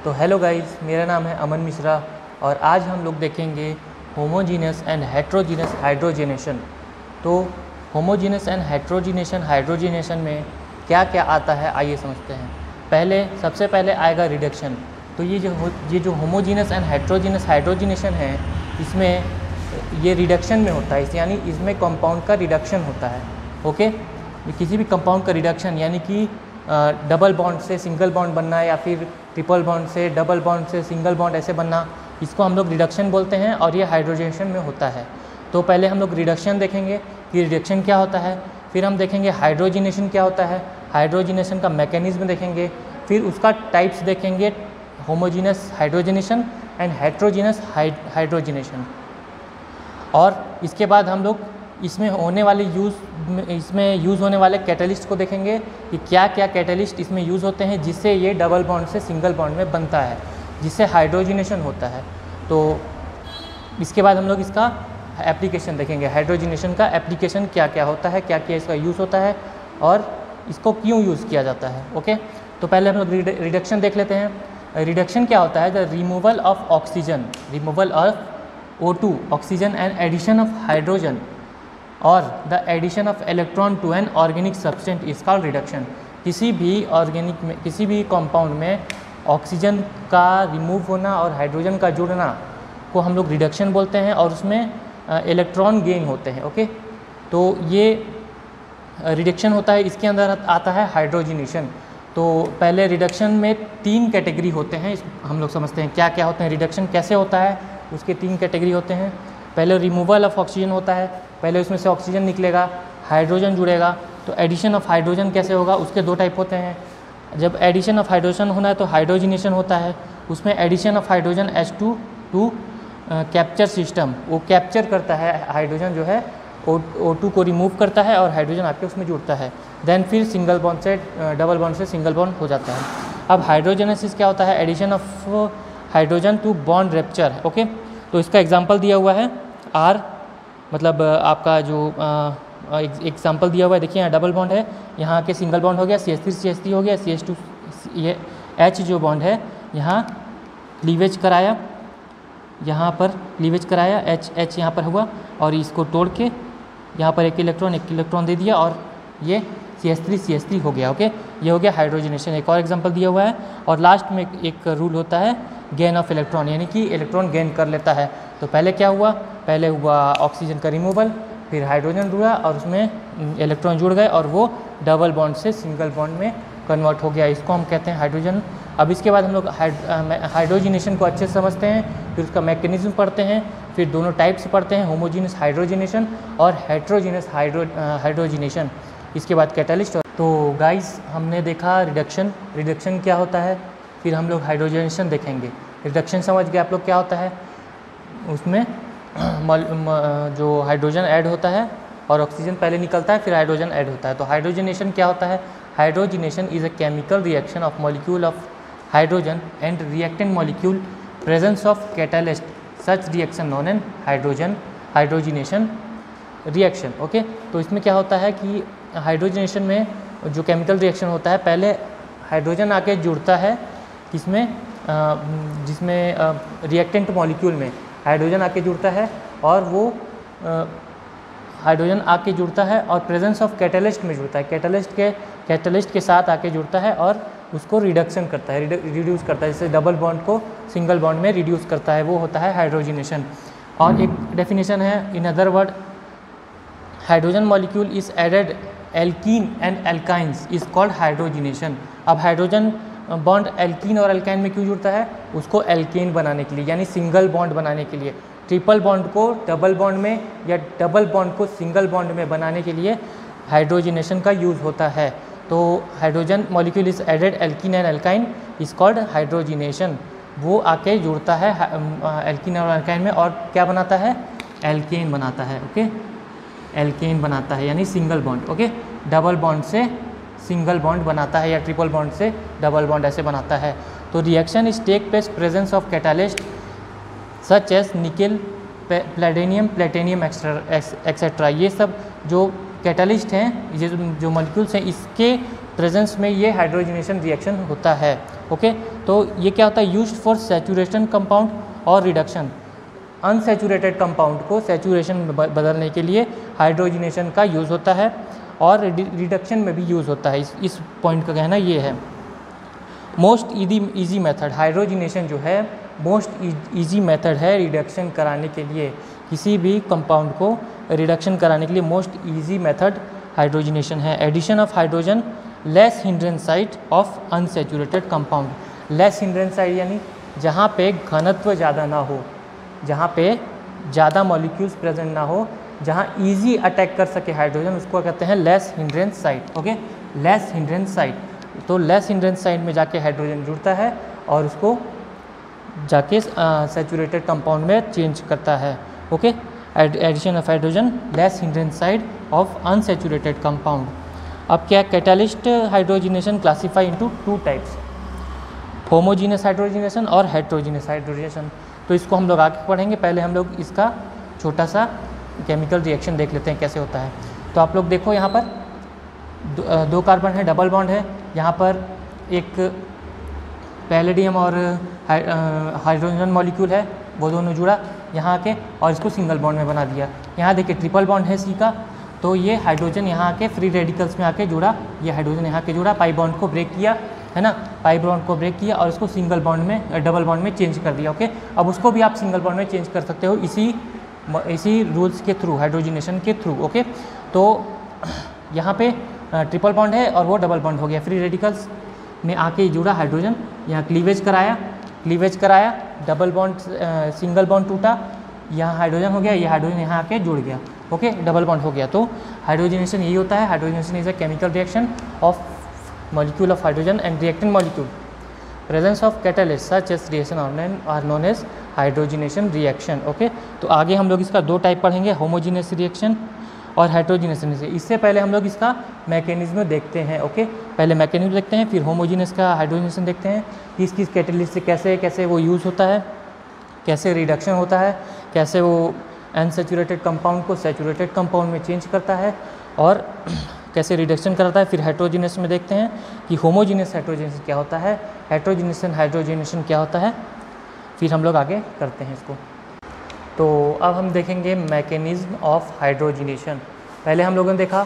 तो hello guys, मेरा नाम है अमन मिश्रा और आज हम लोग देखेंगे होमोजीनस एंड हेट्रोजीनस हाइड्रोजनेशन। तो होमोजीनस एंड हाइड्रोजनेशन में क्या क्या आता है आइए समझते हैं। सबसे पहले आएगा रिडक्शन। तो ये जो होमोजीनस एंड हेट्रोजीनस हाइड्रोजनेशन है, इसमें ये रिडक्शन में होता है, यानी इसमें कंपाउंड का रिडक्शन होता है। ओके, किसी भी कंपाउंड का रिडक्शन यानी कि डबल बॉन्ड से सिंगल बॉन्ड बनना या फिर ट्रिपल बॉन्ड से डबल बॉन्ड से सिंगल बॉन्ड ऐसे बनना, इसको हम लोग रिडक्शन बोलते हैं और ये हाइड्रोजनेशन में होता है। तो पहले हम लोग रिडक्शन देखेंगे कि रिडक्शन क्या होता है, फिर हम देखेंगे हाइड्रोजनेशन क्या होता है, हाइड्रोजनेशन का मैकेनिज्म देखेंगे, फिर उसका टाइप्स देखेंगे, homogeneous hydrogenation and heterogeneous hydrogenation. और इसके बाद हम लोग इसमें यूज़ होने वाले कैटलिस्ट को देखेंगे कि क्या क्या कैटलिस्ट इसमें यूज़ होते हैं जिससे ये डबल बॉन्ड से सिंगल बॉन्ड में बनता है, जिससे हाइड्रोजनेशन होता है। तो इसके बाद हम लोग इसका एप्लीकेशन देखेंगे, हाइड्रोजनेशन का एप्लीकेशन क्या क्या होता है, क्या क्या इसका यूज़ होता है और इसको क्यों यूज़ किया जाता है। ओके, तो पहले हम लोग रिडक्शन देख लेते हैं। रिडक्शन क्या होता है? The removal of oxygen, removal of O2 oxygen and addition of hydrogen और the addition of electron to an organic substance is called reduction. किसी भी कंपाउंड में ऑक्सीजन का रिमूव होना और हाइड्रोजन का जुड़ना को हम लोग रिडक्शन बोलते हैं और उसमें इलेक्ट्रॉन गेन होते हैं। ओके, तो ये रिडक्शन होता है। इसके अंदर आता है हाइड्रोजनेशन। तो पहले रिडक्शन में 3 कैटेगरी होते हैं, हम लोग समझते हैं क्या क्या होते हैं, रिडक्शन कैसे होता है, उसके 3 कैटेगरी होते हैं। पहले रिमूवल ऑफ ऑक्सीजन होता है, पहले उसमें से ऑक्सीजन निकलेगा, हाइड्रोजन जुड़ेगा। तो एडिशन ऑफ हाइड्रोजन कैसे होगा, उसके 2 टाइप होते हैं। जब एडिशन ऑफ हाइड्रोजन होना है तो हाइड्रोजनेशन होता है, उसमें addition of hydrogen H2 to capture system, वो कैप्चर करता है हाइड्रोजन जो है O2 को रिमूव करता है और हाइड्रोजन आके उसमें जुड़ता है। देन फिर सिंगल बॉन्ड से डबल बॉन्ड से सिंगल बॉन्ड हो जाता है। अब हाइड्रोजनेसिस क्या होता है? Addition of hydrogen to bond rupture. Okay, तो इसका एग्जांपल दिया हुआ है R, मतलब आपका जो एग्जांपल दिया हुआ है, देखिए यहाँ डबल बॉन्ड है, यहाँ के सिंगल बॉन्ड हो गया, CH3 हो गया, CH2 ये H जो बॉन्ड है यहाँ क्लीवेज कराया, यहाँ पर क्लीवेज कराया, H यहाँ पर हुआ और इसको तोड़ के यहाँ पर एक इलेक्ट्रॉन दे दिया और ये CH3 हो गया। ओके, ये हो गया हाइड्रोजनेशन। एक और एग्जांपल दिया हुआ है और लास्ट में एक रूल होता है गेन ऑफ इलेक्ट्रॉन, यानी कि इलेक्ट्रॉन गेन कर लेता है। तो पहले क्या हुआ? पहले हुआ ऑक्सीजन का रिमूवल, फिर हाइड्रोजन जुड़ा और उसमें इलेक्ट्रॉन जुड़ गए और वो डबल बॉन्ड से सिंगल बॉन्ड में कन्वर्ट हो गया, इसको हम कहते हैं हाइड्रोजन। अब इसके बाद हम लोग हाइड्रोजनेशन को अच्छे से समझते हैं, फिर उसका मैकेनिज्म पढ़ते हैं, फिर दोनों टाइप्स पढ़ते हैं, होमोजीनस हाइड्रोजनेशन और हेट्रोजीनस हाइड्रोजनेशन। इसके बाद कैटलिस्ट। तो गाइस, हमने देखा रिडक्शन क्या होता है, फिर हम लोग हाइड्रोजनेशन देखेंगे। रिडक्शन समझ गए आप लोग क्या होता है? उसमें जो हाइड्रोजन ऐड होता है और ऑक्सीजन पहले निकलता है, फिर हाइड्रोजन ऐड होता है। तो हाइड्रोजनेशन क्या होता है? Hydrogenation is a chemical reaction of molecule of hydrogen and reactant molecule presence of catalyst, such reaction known an hydrogenation reaction. Okay, तो इसमें क्या होता है कि हाइड्रोजनेशन में जो केमिकल रिएक्शन होता है, पहले हाइड्रोजन आके जुड़ता है जिसमें रिएक्टेंट मॉलिक्यूल में हाइड्रोजन आके जुड़ता है और वो हाइड्रोजन आके जुड़ता है और प्रेजेंस ऑफ कैटलिस्ट में जुड़ता है, कैटलिस्ट के साथ आके जुड़ता है और उसको रिडक्शन करता है, रिड्यूस करता है, जैसे डबल बॉन्ड को सिंगल बॉन्ड में रिड्यूस करता है, वो होता है हाइड्रोजनेशन। और एक डेफिनेशन है, in other word hydrogen molecule is added alkene and alkynes is called hydrogenation. अब हाइड्रोजन बॉन्ड एल्कीन और एल्काइन में क्यों जुड़ता है? उसको एल्केन बनाने के लिए, यानी सिंगल बॉन्ड बनाने के लिए। ट्रिपल बॉन्ड को डबल बॉन्ड में या डबल बॉन्ड को सिंगल बॉन्ड में बनाने के लिए हाइड्रोजनेशन का यूज़ होता है। तो hydrogen molecule is added alkene and alkyne is called hydrogenation. वो आके जुड़ता है एल्कीन और एल्काइन में और क्या बनाता है? एल्केन बनाता है। ओके, एल्केन बनाता है यानी single bond. Okay, double bond से सिंगल बॉन्ड बनाता है या ट्रिपल बॉन्ड से डबल बॉन्ड ऐसे बनाता है। तो reaction is take place presence of catalyst such as nickel, platinum etcetera. ये सब जो कैटलिस्ट हैं, ये जो मॉलिक्यूल्स हैं, इसके प्रेजेंस में ये हाइड्रोजनेशन रिएक्शन होता है। ओके, तो ये क्या होता है, यूज्ड फॉर सैचुरेशन कंपाउंड और रिडक्शन। अनसैचुरेटेड कंपाउंड को सैचुरेशन में बदलने के लिए हाइड्रोजनेशन का यूज़ होता है और रिडक्शन में भी यूज़ होता है। इस पॉइंट का कहना ये है। मोस्ट ईजी मेथड, हाइड्रोजनेशन जो है मोस्ट ईजी मेथड है रिडक्शन कराने के लिए। किसी भी कंपाउंड को रिडक्शन कराने के लिए मोस्ट ईजी मेथड हाइड्रोजनेशन है। Addition of hydrogen less hindrance site of unsaturated compound. Less hindrance site यानी जहाँ पे घनत्व ज़्यादा ना हो, जहाँ पे ज़्यादा मॉलिक्यूल्स प्रेजेंट ना हो, जहाँ इजी अटैक कर सके हाइड्रोजन, उसको कहते हैं less hindrance site. Okay, less hindrance site. तो लेस हिंड्रेंस साइट में जाके हाइड्रोजन जुड़ता है और उसको जाके सैचुरेटेड कंपाउंड में चेंज करता है। Okay, addition of hydrogen less hindrance site of unsaturated compound. अब क्या, catalyst hydrogenation classify into 2 types, homogeneous hydrogenation और हेट्रोजीनियस हाइड्रोजनेशन। तो इसको हम लोग आगे पढ़ेंगे। पहले हम लोग इसका छोटा सा केमिकल रिएक्शन देख लेते हैं कैसे होता है। तो आप लोग देखो, यहाँ पर 2 कार्बन है, डबल बॉन्ड है। यहाँ पर एक पैलेडियम और हाइड्रोजन मॉलिक्यूल है, वो दोनों जुड़ा यहाँ आके और इसको सिंगल बॉन्ड में बना दिया। यहाँ देखिए ट्रिपल बॉन्ड है सी का, तो ये हाइड्रोजन यहाँ आके फ्री रेडिकल्स में आके जुड़ा, ये हाइड्रोजन यहाँ के जुड़ा, पाई बॉन्ड को ब्रेक किया, है ना, पाई बॉन्ड को ब्रेक किया और इसको सिंगल बॉन्ड में, डबल बॉन्ड में चेंज कर दिया। ओके, अब उसको भी आप सिंगल बॉन्ड में चेंज कर सकते हो इसी रूल्स के थ्रू, हाइड्रोजनेशन के थ्रू। ओके, तो यहाँ पे ट्रिपल बॉन्ड है और वो डबल बॉन्ड हो गया, फ्री रेडिकल्स में आके जुड़ा हाइड्रोजन, यहाँ क्लीवेज कराया, डबल बॉन्ड सिंगल बॉन्ड टूटा, यहाँ हाइड्रोजन हो गया, ये हाइड्रोजन यहाँ आके जुड़ गया। ओके, डबल बॉन्ड हो गया। तो हाइड्रोजनेशन यही होता है। Hydrogenation is a chemical reaction of molecule of hydrogen and reactant molecule. Presence of catalyst such as reaction are known as hydrogenation reaction. Okay, तो आगे हम लोग इसका 2 टाइप पढ़ेंगे, होमोजीनियस रिएक्शन और हेट्रोजीनियस। इससे पहले हम लोग इसका मैकेनिज्म देखते हैं। ओके, पहले मैकेनिज्म देखते हैं, फिर होमोजीनियस का हाइड्रोजनेशन देखते हैं, किस किस कैटेलिस्ट से कैसे वो यूज़ होता है, कैसे रिडक्शन होता है, कैसे वो अनसैचुरेटेड कंपाउंड को सैचुरेटेड कंपाउंड में चेंज करता है और कैसे रिडक्शन करता है। फिर हेट्रोजीनियस में देखते हैं कि होमोजीनियस हाइड्रोजनेशन क्या होता है, हेट्रोजीनेशन हाइड्रोजनेशन क्या होता है, फिर हम लोग आगे करते हैं इसको। तो अब हम देखेंगे मैकेनिज्म ऑफ हाइड्रोजनेशन। पहले हम लोगों ने देखा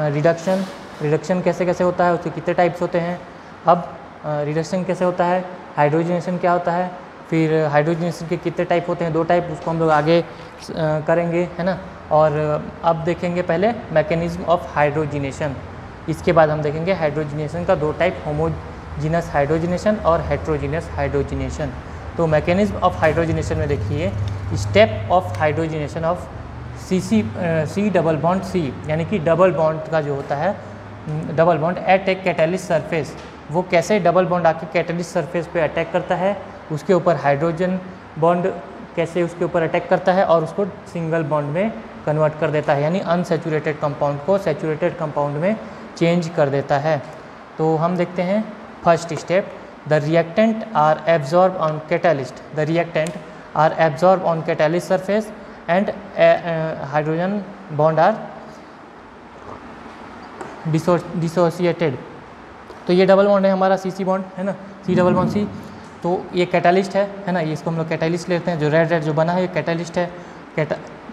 रिडक्शन कैसे कैसे होता है, उसके कितने टाइप्स होते हैं। अब रिडक्शन कैसे होता है, हाइड्रोजनेशन क्या होता है, फिर हाइड्रोजनेशन के कितने टाइप होते हैं, 2 टाइप, उसको हम लोग आगे करेंगे, है ना। और अब देखेंगे पहले मैकेनिज्म ऑफ हाइड्रोजनेशन, इसके बाद हम देखेंगे हाइड्रोजनेशन का 2 टाइप, होमोजीनस हाइड्रोजनेशन और हेट्रोजीनस हाइड्रोजनेशन। तो मैकेनिज्म ऑफ हाइड्रोजनेशन में देखिए, step of hydrogenation of C double bond C, यानी कि डबल बॉन्ड का जो होता है, double bond at a catalyst surface, वो कैसे डबल बॉन्ड आके कैटालिस्ट सरफेस पे अटैक करता है, उसके ऊपर हाइड्रोजन बॉन्ड कैसे उसके ऊपर अटैक करता है और उसको सिंगल बॉन्ड में कन्वर्ट कर देता है, यानी अनसैचुरेटेड कंपाउंड को सैचुरेटेड कंपाउंड में चेंज कर देता है। तो हम देखते हैं first step, the reactant are absorb on catalyst, the reactant are absorb on catalyst surface and hydrogen bond are dissociated. तो ये डबल बॉन्ड है हमारा सी बॉन्ड, है ना, सी डबल बॉन्ड सी। तो ये कैटालिस्ट है ना, ये इसको हम लोग कैटालिस्ट लेते हैं, जो रेड जो बना है ये कैटालिस्ट है।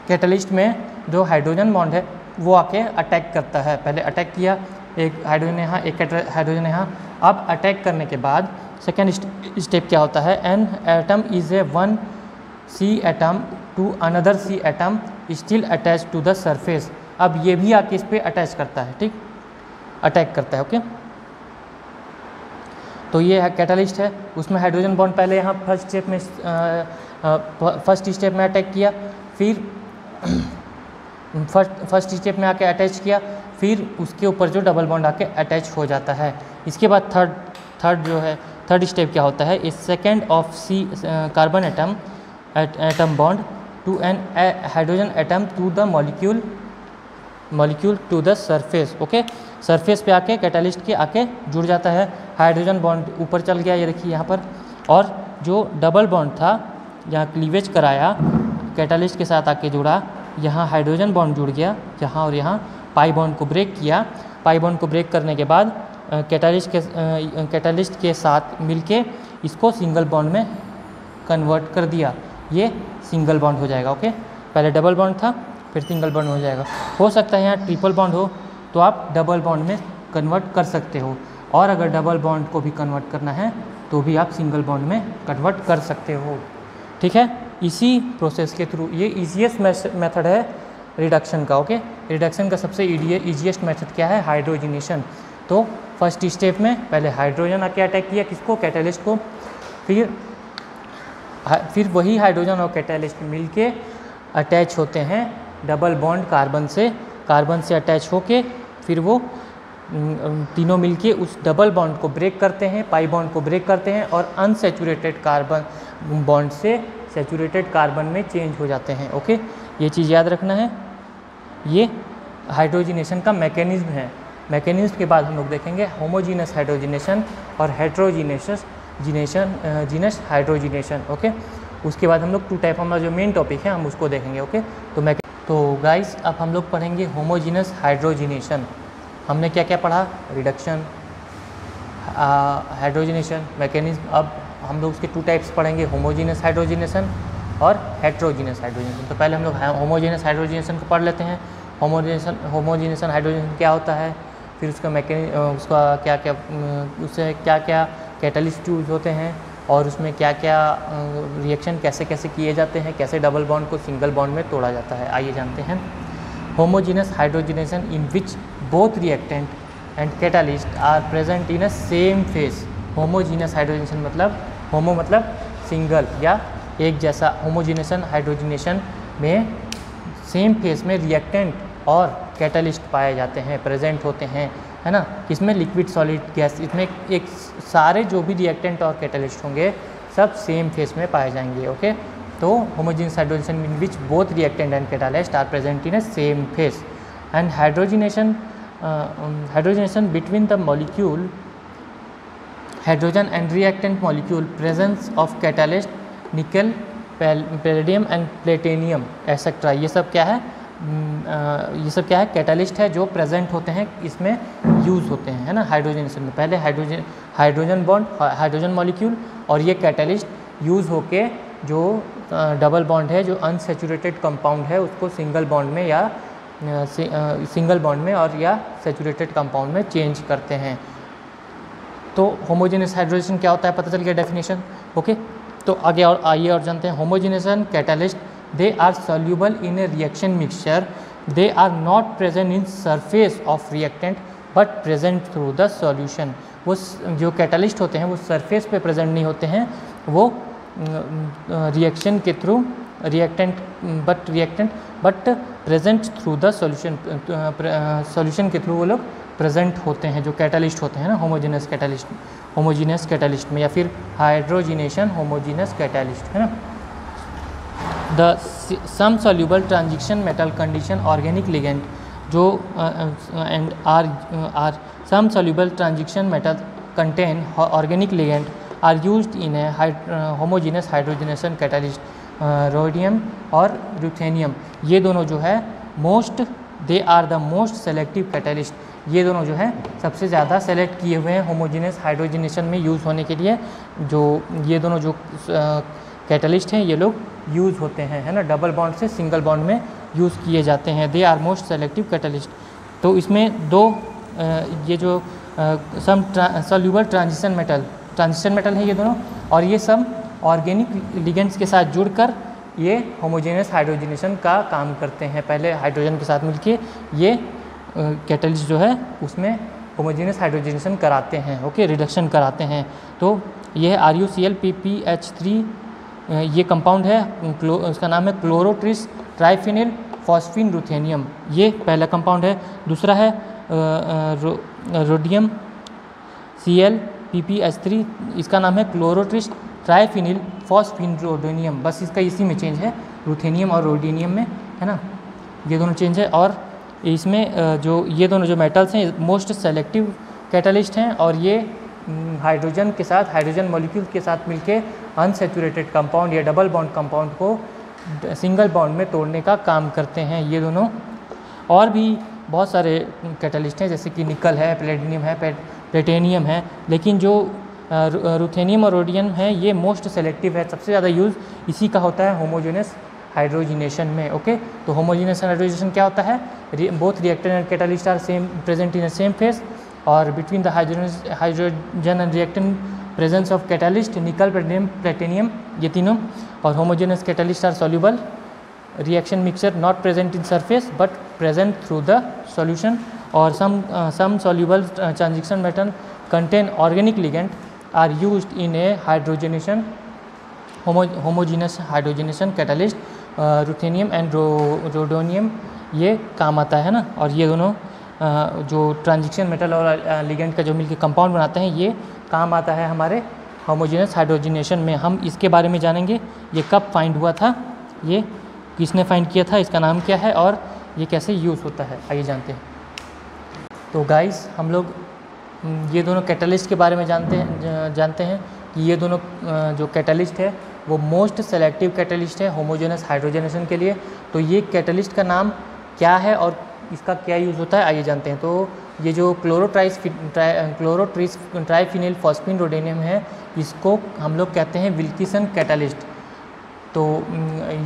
कैटालिस्ट में जो हाइड्रोजन बॉन्ड है वो आके अटैक करता है, पहले अटैक किया, एक हाइड्रोजन यहाँ एक हाइड्रोजन यहाँ। अब अटैक करने के बाद सेकेंड स्टेप क्या होता है, an atom is a 1 C atom to another C atom still attach to the surface. अब ये भी आके इस पर अटैच करता है, ठीक, अटैक करता है। ओके, तो ये है कैटालिस्ट है, उसमें हाइड्रोजन बॉन्ड पहले यहाँ फर्स्ट स्टेप में अटैक किया, फिर फर्स्ट स्टेप में आके अटैच किया, फिर उसके ऊपर जो डबल बॉन्ड आके अटैच हो जाता है। इसके बाद थर्ड स्टेप क्या होता है, इस second of C carbon atom bond to an hydrogen atom to the molecule to the surface. Okay, surface पे आके कैटालिस्ट के आके जुड़ जाता है, हाइड्रोजन बॉन्ड ऊपर चल गया, ये देखिए यहाँ पर, और जो डबल बॉन्ड था यहाँ क्लीवेज कराया, कैटालिस्ट के साथ आके जुड़ा, यहाँ हाइड्रोजन बॉन्ड जुड़ गया यहाँ और यहाँ, पाई बॉन्ड को ब्रेक किया पाई बॉन्ड को ब्रेक करने के बाद कैटालिस्ट के साथ मिलके इसको सिंगल बॉन्ड में कन्वर्ट कर दिया, ये सिंगल बॉन्ड हो जाएगा। ओके, पहले डबल बॉन्ड था फिर सिंगल बॉन्ड हो जाएगा। हो सकता है यहाँ ट्रिपल बॉन्ड हो तो आप डबल बॉन्ड में कन्वर्ट कर सकते हो, और अगर डबल बॉन्ड को भी कन्वर्ट करना है तो भी आप सिंगल बॉन्ड में कन्वर्ट कर सकते हो। ठीक है, इसी प्रोसेस के थ्रू, ये ईजीएस्ट मेथड है रिडक्शन का। ओके, रिडक्शन का सबसे ईजीएस्ट मेथड क्या है? हाइड्रोजनेशन। तो फर्स्ट स्टेप में पहले हाइड्रोजन आके अटैक किया किसको? कैटालिस्ट को। फिर वही हाइड्रोजन और कैटालिस्ट मिलके अटैच होते हैं डबल बॉन्ड कार्बन से अटैच होके फिर वो तीनों मिलके उस डबल बॉन्ड को ब्रेक करते हैं, पाई बॉन्ड को ब्रेक करते हैं और अनसैचुरेटेड कार्बन बॉन्ड से सैचुरेटेड कार्बन में चेंज हो जाते हैं। ओके, ये चीज़ याद रखना है। ये हाइड्रोजनेशन का मैकेनिज्म है। मैकेनिज्म के बाद हम लोग देखेंगे होमोजीनस हाइड्रोजनेशन और हेट्रोजीनस हाइड्रोजनेशन। ओके, उसके बाद हम लोग 2 टाइप, हमारा जो मेन टॉपिक है हम उसको देखेंगे। ओके, तो गाइस अब हम लोग पढ़ेंगे होमोजीनस हाइड्रोजनेशन। हमने क्या क्या पढ़ा? Reduction, hydrogenation, mechanism. अब हम लोग उसके 2 टाइप्स पढ़ेंगे, होमोजीनस हाइड्रोजनेशन और हेट्रोजीनस हाइड्रोजनेशन। तो पहले हम लोग होमोजीनस हाइड्रोजनेशन को पढ़ लेते हैं। होमोजीनेशन हाइड्रोजनेशन क्या होता है, फिर उसका उसका क्या क्या, उससे क्या क्या कैटलिस्ट यूज होते हैं और उसमें क्या क्या रिएक्शन कैसे कैसे किए जाते हैं, कैसे डबल बॉन्ड को सिंगल बॉन्ड में तोड़ा जाता है, आइए जानते हैं। Homogeneous hydrogenation in which both reactant and catalyst are present in a same phase. Homogeneous hydrogenation मतलब, होमो मतलब सिंगल या एक जैसा। होमोजीनेशन हाइड्रोजनेशन में सेम फेज में रिएक्टेंट और कैटालिस्ट पाए जाते हैं, प्रेजेंट होते हैं, है ना। इसमें लिक्विड, सॉलिड, गैस, इसमें एक सारे जो भी रिएक्टेंट और कैटालिस्ट होंगे सब सेम फेज में पाए जाएंगे। ओके, तो homogeneous hydrogenation in which both reactant and catalyst are present in a same phase. And hydrogenation between the molecule hydrogen and reactant molecule, presence of catalyst, nickel, palladium and platinum etcetera. ये सब क्या है? Catalyst है जो present होते हैं, इसमें use होते हैं, है ना। हाइड्रोजनेशन में पहले हाइड्रोजन बॉन्ड, हाइड्रोजन मॉलिक्यूल और ये कैटालिस्ट यूज़ होके जो डबल बॉन्ड है, जो अनसैचुरेटेड कंपाउंड है, उसको सिंगल बॉन्ड में या या सैचुरेटेड कंपाउंड में चेंज करते हैं। तो होमोजेनस हाइड्रोजनेशन क्या होता है पता चल गया, डेफिनेशन। ओके, तो आगे और आइए और जानते हैं। होमोजेनेशन catalyst, they are soluble in a reaction mixture, they are not present in surface of reactant but present through the solution। वो जो कैटालिस्ट होते हैं वो सरफेस पे प्रेजेंट नहीं होते हैं, वो रिएक्शन के through reactant but present through the solution के थ्रू वो लोग प्रेजेंट होते हैं, जो कैटालिस्ट होते हैं ना, होमोजीनस कैटालिस्ट में, या फिर हाइड्रोजिनेशन होमोजीनस कैटालिस्ट, है ना। The some soluble transition metal condition organic ligand जो and are some soluble transition metal contain organic ligand are used in a homogeneous hydrogenation catalyst, rhodium और रुथेनियम। ये दोनों जो है they are the most selective catalyst. ये दोनों जो है सबसे ज़्यादा सेलेक्ट किए हुए हैं होमोजीनस हाइड्रोजनेशन में यूज़ होने के लिए। जो ये दोनों जो कैटालिस्ट हैं ये लोग यूज़ होते हैं, है ना, डबल बॉन्ड से सिंगल बॉन्ड में यूज़ किए जाते हैं। They are most selective catalyst. तो इसमें दो ये जो सम सॉल्यूबल ट्रांजिशन मेटल है ये दोनों, और ये सब ऑर्गेनिक लिगेंड्स के साथ जुड़कर ये होमोजेनस हाइड्रोजनेशन का काम करते हैं। पहले हाइड्रोजन के साथ मिलके ये कैटालिस्ट जो है उसमें होमोजेनस हाइड्रोजनेशन कराते हैं। ओके, रिडक्शन कराते हैं। तो ये है RuCl-PPH3, ये कंपाउंड है, उसका नाम है क्लोरोट्रिस ट्राइफिनिल फॉस्फिन रुथेनियम, ये पहला कंपाउंड है। दूसरा है रोडियम Cl-PPH3, इसका नाम है क्लोरोट्रिस ट्राइफिनिल फॉस्फिन रोडोनियम। बस इसका इसी में चेंज है, रुथेनियम और रोडिनियम में, है ना, ये दोनों चेंज है। और इसमें जो ये दोनों जो मेटल्स हैं मोस्ट सेलेक्टिव कैटालिस्ट हैं, और ये हाइड्रोजन के साथ, हाइड्रोजन मॉलिक्यूल के साथ मिलके अनसैचुरेटेड कंपाउंड या डबल बॉन्ड कंपाउंड को सिंगल बॉन्ड में तोड़ने का काम करते हैं ये दोनों। और भी बहुत सारे कैटलिस्ट हैं, जैसे कि निकल है, प्लेटिनियम है, प्लेटेनियम है, लेकिन जो रुथेनियम और रोडियम है ये मोस्ट सेलेक्टिव है। सबसे ज़्यादा यूज़ इसी का होता है होमोजेनस हाइड्रोजिनेशन में। ओके, तो होमोजेनस हाइड्रोजिनेशन क्या होता है? Both reactant and catalyst are same present in the same phase, और between the hydrogen and reactant presence of catalyst nickel, platinum, ये तीनों, और homogeneous catalyst are soluble reaction mixture not present in surface but present through the solution, or some soluble transition metal contain organic ligand are used in a hydrogenation homogeneous hydrogenation catalyst, ruthenium and rhodonium ये काम आता है ना। और ये दोनों जो transition metal और लिगेंड का जो मिलकर कंपाउंड बनाते हैं ये काम आता है हमारे होमोजेनस हाइड्रोजनेशन में। हम इसके बारे में जानेंगे, ये कब फाइंड हुआ था, ये किसने फाइंड किया था, इसका नाम क्या है और ये कैसे यूज़ होता है, आइए जानते हैं। तो गाइस हम लोग ये दोनों कैटलिस्ट के बारे में जानते हैं कि ये दोनों जो कैटलिस्ट है वो मोस्ट सेलेक्टिव कैटलिस्ट है होमोजेनस हाइड्रोजनेशन के लिए। तो ये कैटलिस्ट का नाम क्या है और इसका क्या यूज़ होता है, आइए जानते हैं। तो ये जो क्लोरोट्राइफिनिल फॉस्फीन रोडेनियम है इसको हम लोग कहते हैं विल्किसन कैटलिस्ट। तो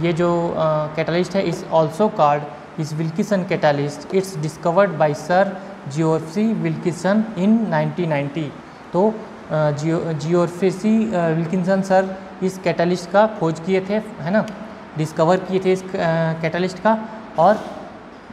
ये जो कैटलिस्ट है is also called is Wilkinson catalyst, it's discovered by sir Geoffrey Wilkinson in 1990। तो जियोफरी विल्किसन सर इस कैटलिस्ट का खोज किए थे, है ना, डिस्कवर किए थे इस कैटलिस्ट का, और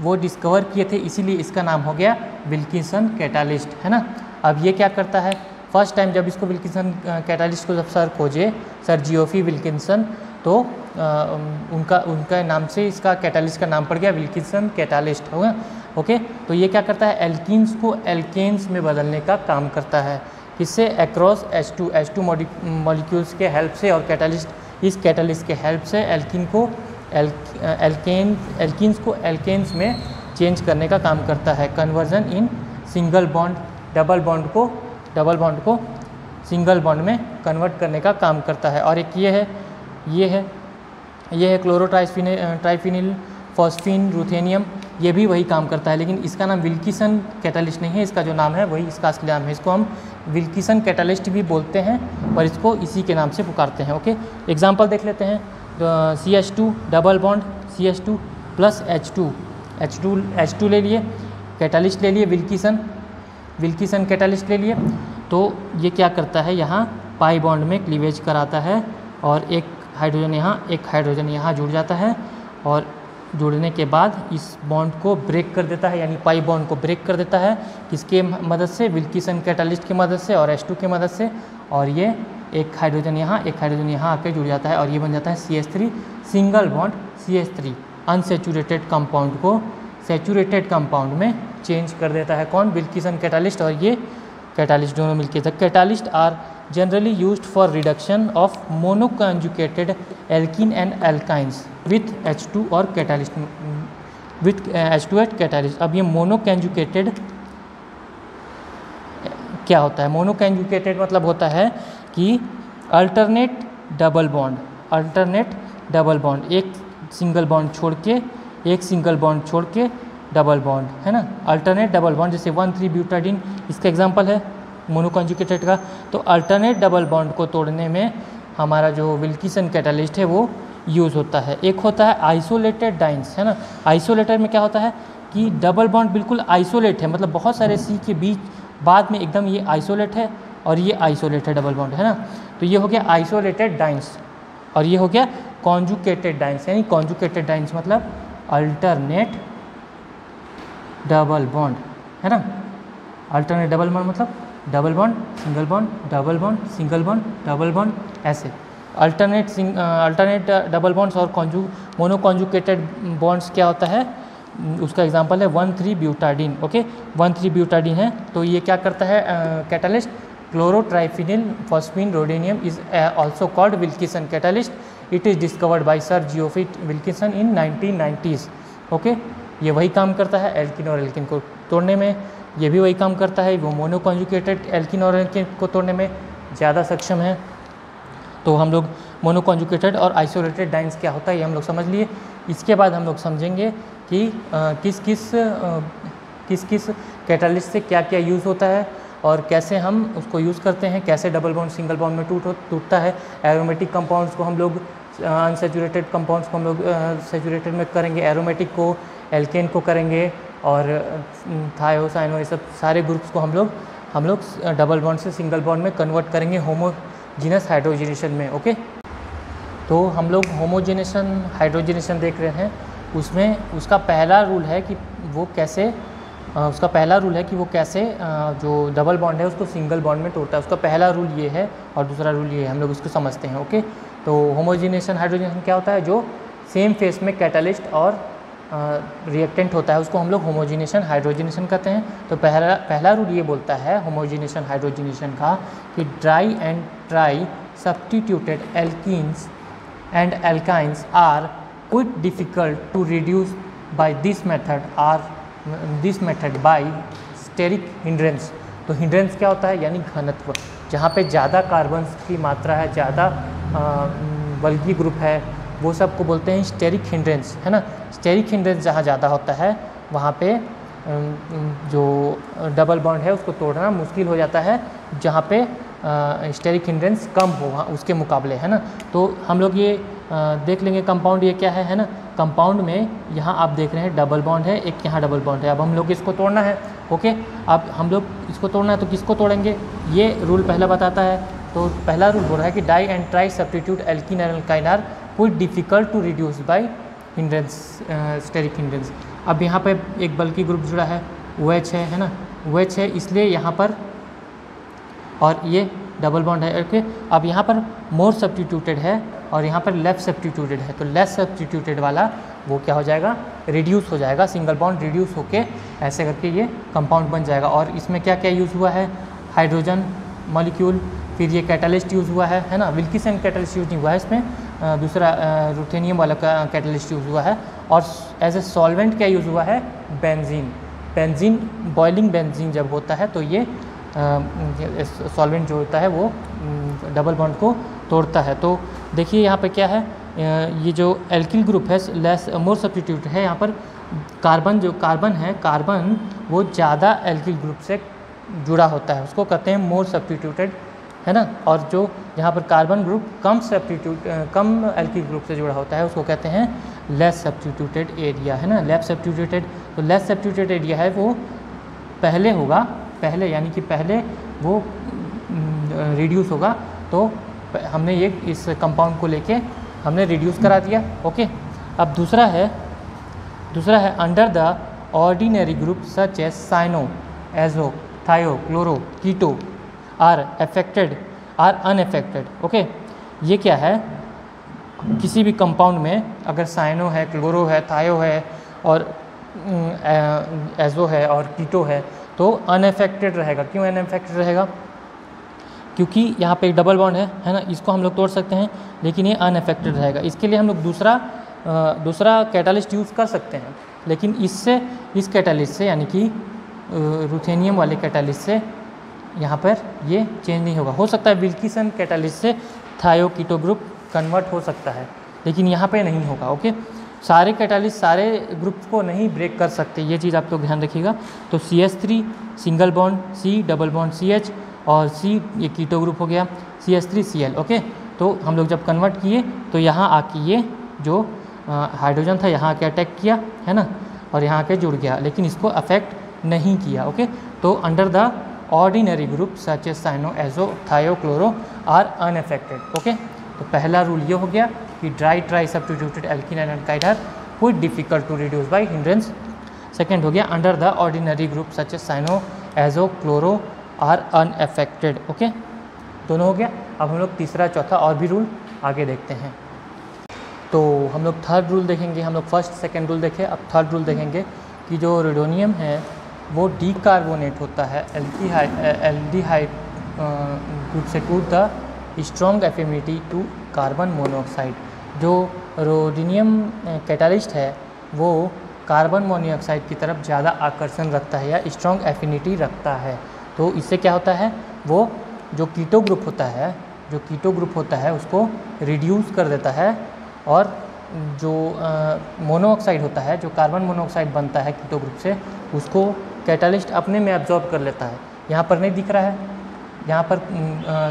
वो डिस्कवर किए थे इसीलिए इसका नाम हो गया विल्किसन कैटलिस्ट, है ना। अब ये क्या करता है, फर्स्ट टाइम जब इसको विल्किसन कैटलिस्ट को जब सर खोजे, सर जियोफरी विल्किसन, तो उनका नाम से इसका कैटलिस्ट का नाम पड़ गया विल्किसन कैटलिस्ट, हो गया। ओके, तो ये क्या करता है, एल्कीन्स को एल्केन्स में बदलने का काम करता है, किससे, अक्रॉस H2 मॉलिक्यूल्स के हेल्प से, और इस कैटलिस्ट के हेल्प से एल्कीन्स को एल्केन्स में चेंज करने का काम करता है। Conversion in single bond, double bond को सिंगल बॉन्ड में कन्वर्ट करने का काम करता है। और एक ये है क्लोरोट्राइफिनिल फॉस्फीन रूथेनियम, ये भी वही काम करता है, लेकिन इसका नाम विल्किसन कैटलिस्ट नहीं है, इसका जो नाम है वही इसका असली नाम है। इसको हम विल्किसन कैटलिस्ट भी बोलते हैं पर इसको इसी के नाम से पुकारते हैं। ओके, एग्जांपल देख लेते हैं। CH2 double bond CH2 plus H2 ले लिए, कैटलिस्ट ले लिए विल्किसन कैटलिस्ट ले लिए। तो ये क्या करता है, यहाँ पाई बॉन्ड में क्लीवेज कराता है और एक हाइड्रोजन यहाँ जुड़ जाता है, और जुड़ने के बाद इस बॉन्ड को ब्रेक कर देता है, यानी पाई बॉन्ड को ब्रेक कर देता है, किसके मदद से, विल्किसन कैटलिस्ट की मदद से और H2 की मदद से, और ये एक हाइड्रोजन यहाँ आकर जुड़ जाता है और ये बन जाता है CH3 single bond CH3। Unsaturated compound को सेचुरेटेड कंपाउंड में चेंज कर देता है कौन, विल्किसन कैटलिस्ट और ये कैटलिस्ट दोनों मिलकर। The catalyst are generally used for reduction of monoconjugated alkene and alkynes with H2 और catalyst with H2 at catalyst। अब ये मोनोकॉन्जुगेटेड क्या होता है, मोनोकॉन्जुगेटेड मतलब होता है कि अल्टरनेट डबल बॉन्ड, एक सिंगल बॉन्ड छोड़ के डबल बॉन्ड, है ना, अल्टरनेट डबल बॉन्ड, जैसे 1,3-ब्यूटाडीन इसका एग्जांपल है मोनोकॉन्जुगेटेड का। तो अल्टरनेट डबल बॉन्ड को तोड़ने में हमारा जो विल्किसन कैटलिस्ट है वो यूज़ होता है। एक होता है आइसोलेटेड डाइन्स, है ना, आइसोलेटेड में क्या होता है कि डबल बॉन्ड बिल्कुल आइसोलेट है, मतलब बहुत सारे C के बीच बाद में एकदम ये आइसोलेट है और ये आइसोलेट है डबल बॉन्ड, है ना। तो ये हो गया आइसोलेटेड डाइन्स, और ये हो गया कॉन्जुगेटेड डाइन्स, यानी कॉन्जुगेटेड डाइन्स मतलब अल्टरनेट डबल बॉन्ड, है ना। अल्टरनेट डबल बॉन्ड मतलब double bond single bond, double bond single bond, double bond, ऐसे अल्टरनेट डबल बॉन्ड्स। और मोनोकॉन्जुगेटेड बॉन्ड्स क्या होता है, उसका एग्जांपल है 1,3-ब्यूटाडीन। ओके, 1,3-ब्यूटाडीन है, तो ये क्या करता है catalyst, chlorotriphenyl phosphine rhodium is also called Wilkinson catalyst. It is discovered by sir Geoffrey Wilkinson in 1990s। Okay, ये वही काम करता है एल्किन और एल्किन को तोड़ने में, ये भी वही काम करता है, वो मोनोकॉन्जुगेटेड एल्किन और एल्किन को तोड़ने में ज़्यादा सक्षम है। तो हम लोग मोनोकॉन्जुगेटेड और आइसोलेटेड डाइन्स क्या होता है ये हम लोग समझ लिए। इसके बाद हम लोग समझेंगे कि किस किस किस किस कैटालिस्ट से क्या क्या यूज़ होता है और कैसे हम उसको यूज़ करते हैं, कैसे डबल बॉन्ड सिंगल बॉन्ड में टूटता है। एरोमेटिक कंपाउंड्स को हम लोग अनसेचुरेटेड कंपाउंड्स को हम लोग सेचुरेटेड में करेंगे, एरोमेटिक को एल्केन को करेंगे, और थायो साइनो ये सब सारे ग्रुप्स को हम लोग डबल बॉन्ड से सिंगल बॉन्ड में कन्वर्ट करेंगे होमोजीनस हाइड्रोजनेशन में। ओके, तो हम लोग होमोजेनेशन हाइड्रोजनेशन देख रहे हैं। उसमें उसका पहला रूल है कि वो कैसे जो डबल बॉन्ड है उसको सिंगल बॉन्ड में तोड़ता है। उसका पहला रूल ये है और दूसरा रूल ये है, हम लोग इसको समझते हैं। ओके, तो होमोजेनेशन हाइड्रोजनेशन क्या होता है, जो सेम फेस में कैटालिस्ट और रिएक्टेंट होता है उसको हम लोग होमोजेनेशन हाइड्रोजनेशन कहते हैं। तो पहला रूल ये बोलता है होमोजेनेशन हाइड्रोजनेशन का कि dry and tri substituted alkenes and alkynes are quite difficult to reduce by this method by steric hindrance. तो हिंड्रेंस क्या होता है, यानी घनत्व। जहाँ पे ज़्यादा कार्बन्स की मात्रा है, ज़्यादा बल्कि ग्रुप है, वो सब को बोलते हैं स्टेरिक हिंड्रेंस, है ना। स्टेरिक हिंड्रेंस जहाँ ज़्यादा होता है वहाँ पे जो डबल बॉन्ड है उसको तोड़ना मुश्किल हो जाता है, जहाँ पे स्टेरिक हिंड्रेंस कम हो वहाँ उसके मुकाबले, है ना। तो हम लोग ये देख लेंगे कंपाउंड ये क्या है ना। कंपाउंड में यहाँ आप देख रहे हैं डबल बॉन्ड है, एक यहाँ डबल बॉन्ड है। अब हम लोग इसको तोड़ना है। ओके, अब हम लोग इसको तोड़ना है तो किसको तोड़ेंगे, ये रूल पहला बताता है। तो पहला रूल बोल रहा है कि di and tri substitute alkene and alkyne are quite difficult to reduce by hindrance, steric hindrance. अब यहाँ पे एक बल्कि ग्रुप जुड़ा है, OH है ना, OH है, इसलिए यहाँ पर, और ये डबल बॉन्ड है। ओके, अब यहाँ पर मोर सब्स्टिट्यूटेड है और यहाँ पर लेस सब्स्टिट्यूटेड है। तो लेस सब्स्टिट्यूटेड वाला वो क्या हो जाएगा, रिड्यूस हो जाएगा, सिंगल बॉन्ड रिड्यूस होके ऐसे करके ये कंपाउंड बन जाएगा। और इसमें क्या क्या यूज़ हुआ है, हाइड्रोजन मॉलिक्यूल, फिर ये कैटालिस्ट यूज़ हुआ है ना। विल्किसन कैटालिस्ट यूज़ नहीं हुआ है इसमें, दूसरा रुथेनियम वाला कैटालिस्ट यूज़ हुआ है। और एज ए सॉल्वेंट क्या यूज़ हुआ है, बेंजीन। बॉइलिंग बेंजीन जब होता है तो ये सॉल्वेंट जो होता है वो डबल बॉन्ड को तोड़ता है। तो देखिए यहाँ पे क्या है, ये जो एल्किल ग्रुप है लेस मोर सब्स्टिट्यूट है, यहाँ पर कार्बन वो ज़्यादा एल्किल ग्रुप से जुड़ा होता है, उसको कहते हैं मोर सब्स्टिट्यूटेड, है ना। और जो यहाँ पर कार्बन ग्रुप कम एल्किल ग्रुप से जुड़ा होता है उसको कहते हैं लेस सब्स्टिट्यूटेड एरिया, है ना। लेस सब्स्टिट्यूटेड, तो लेस सब्स्टिट्यूटेड एरिया है वो पहले होगा, यानी कि पहले वो रिड्यूस होगा। तो हमने ये इस कंपाउंड को लेके हमने रिड्यूस करा दिया। ओके, अब दूसरा है under the ordinary group such as cyano, azo, thio, chloro, keto are unaffected. Okay, ये क्या है, किसी भी कंपाउंड में अगर साइनो है, क्लोरो है, थायो है और एजो है और कीटो है तो अनएफेक्टेड रहेगा। क्यों अनएफेक्टेड रहेगा, क्योंकि यहाँ पे एक डबल बॉन्ड है ना, इसको हम लोग तोड़ सकते हैं लेकिन ये अनएफेक्टेड रहेगा। इसके लिए हम लोग दूसरा कैटालिस्ट यूज़ कर सकते हैं, लेकिन इस कैटालिस्ट से यानी कि रुथेनियम वाले कैटालिस्ट से यहाँ पर ये चेंज नहीं होगा। हो सकता है विल्किसन कैटालिस्ट से थायो कीटो ग्रुप कन्वर्ट हो सकता है, लेकिन यहाँ पे नहीं होगा। ओके, सारे कैटालिस्ट सारे ग्रुप्स को नहीं ब्रेक कर सकते, ये चीज़ आप लोग ध्यान रखिएगा। तो CH3 single bond, C double bond CH और C ये कीटो ग्रुप हो गया, CH3Cl। ओके, तो हम लोग जब कन्वर्ट किए तो यहाँ आके ये जो हाइड्रोजन था यहाँ आके अटैक किया, है ना, और यहाँ आके जुड़ गया, लेकिन इसको अफेक्ट नहीं किया। ओके, तो under the ordinary group such as cyano, azo, thio, chloro are unaffected. Okay, तो पहला रूल ये हो गया कि dry tri substituted alkene and alkyd are quite difficult to reduce by hindrance. Second हो गया under the ordinary group such as cyano, azo, chloro are unaffected. Okay, दोनों हो गया। अब हम लोग तीसरा चौथा और भी रूल आगे देखते हैं। तो हम लोग थर्ड रूल देखेंगे, हम लोग फर्स्ट सेकेंड रूल देखे, अब थर्ड रूल देखेंगे कि जो रेडोनियम है वो डीकार्बोनेट होता है एल्डिहाइड ग्रुप से to the strong affinity to carbon monoxide. जो रोडिनियम कैटालिस्ट है वो कार्बन मोनोऑक्साइड की तरफ ज़्यादा आकर्षण रखता है या स्ट्रॉन्ग एफिनिटी रखता है। तो इससे क्या होता है, वो जो कीटो ग्रुप होता है उसको रिड्यूस कर देता है, और जो मोनोऑक्साइड होता है, जो कार्बन मोनोऑक्साइड बनता है कीटो ग्रुप से, उसको कैटालिस्ट अपने में एब्जॉर्ब कर लेता है। यहाँ पर नहीं दिख रहा है, यहाँ पर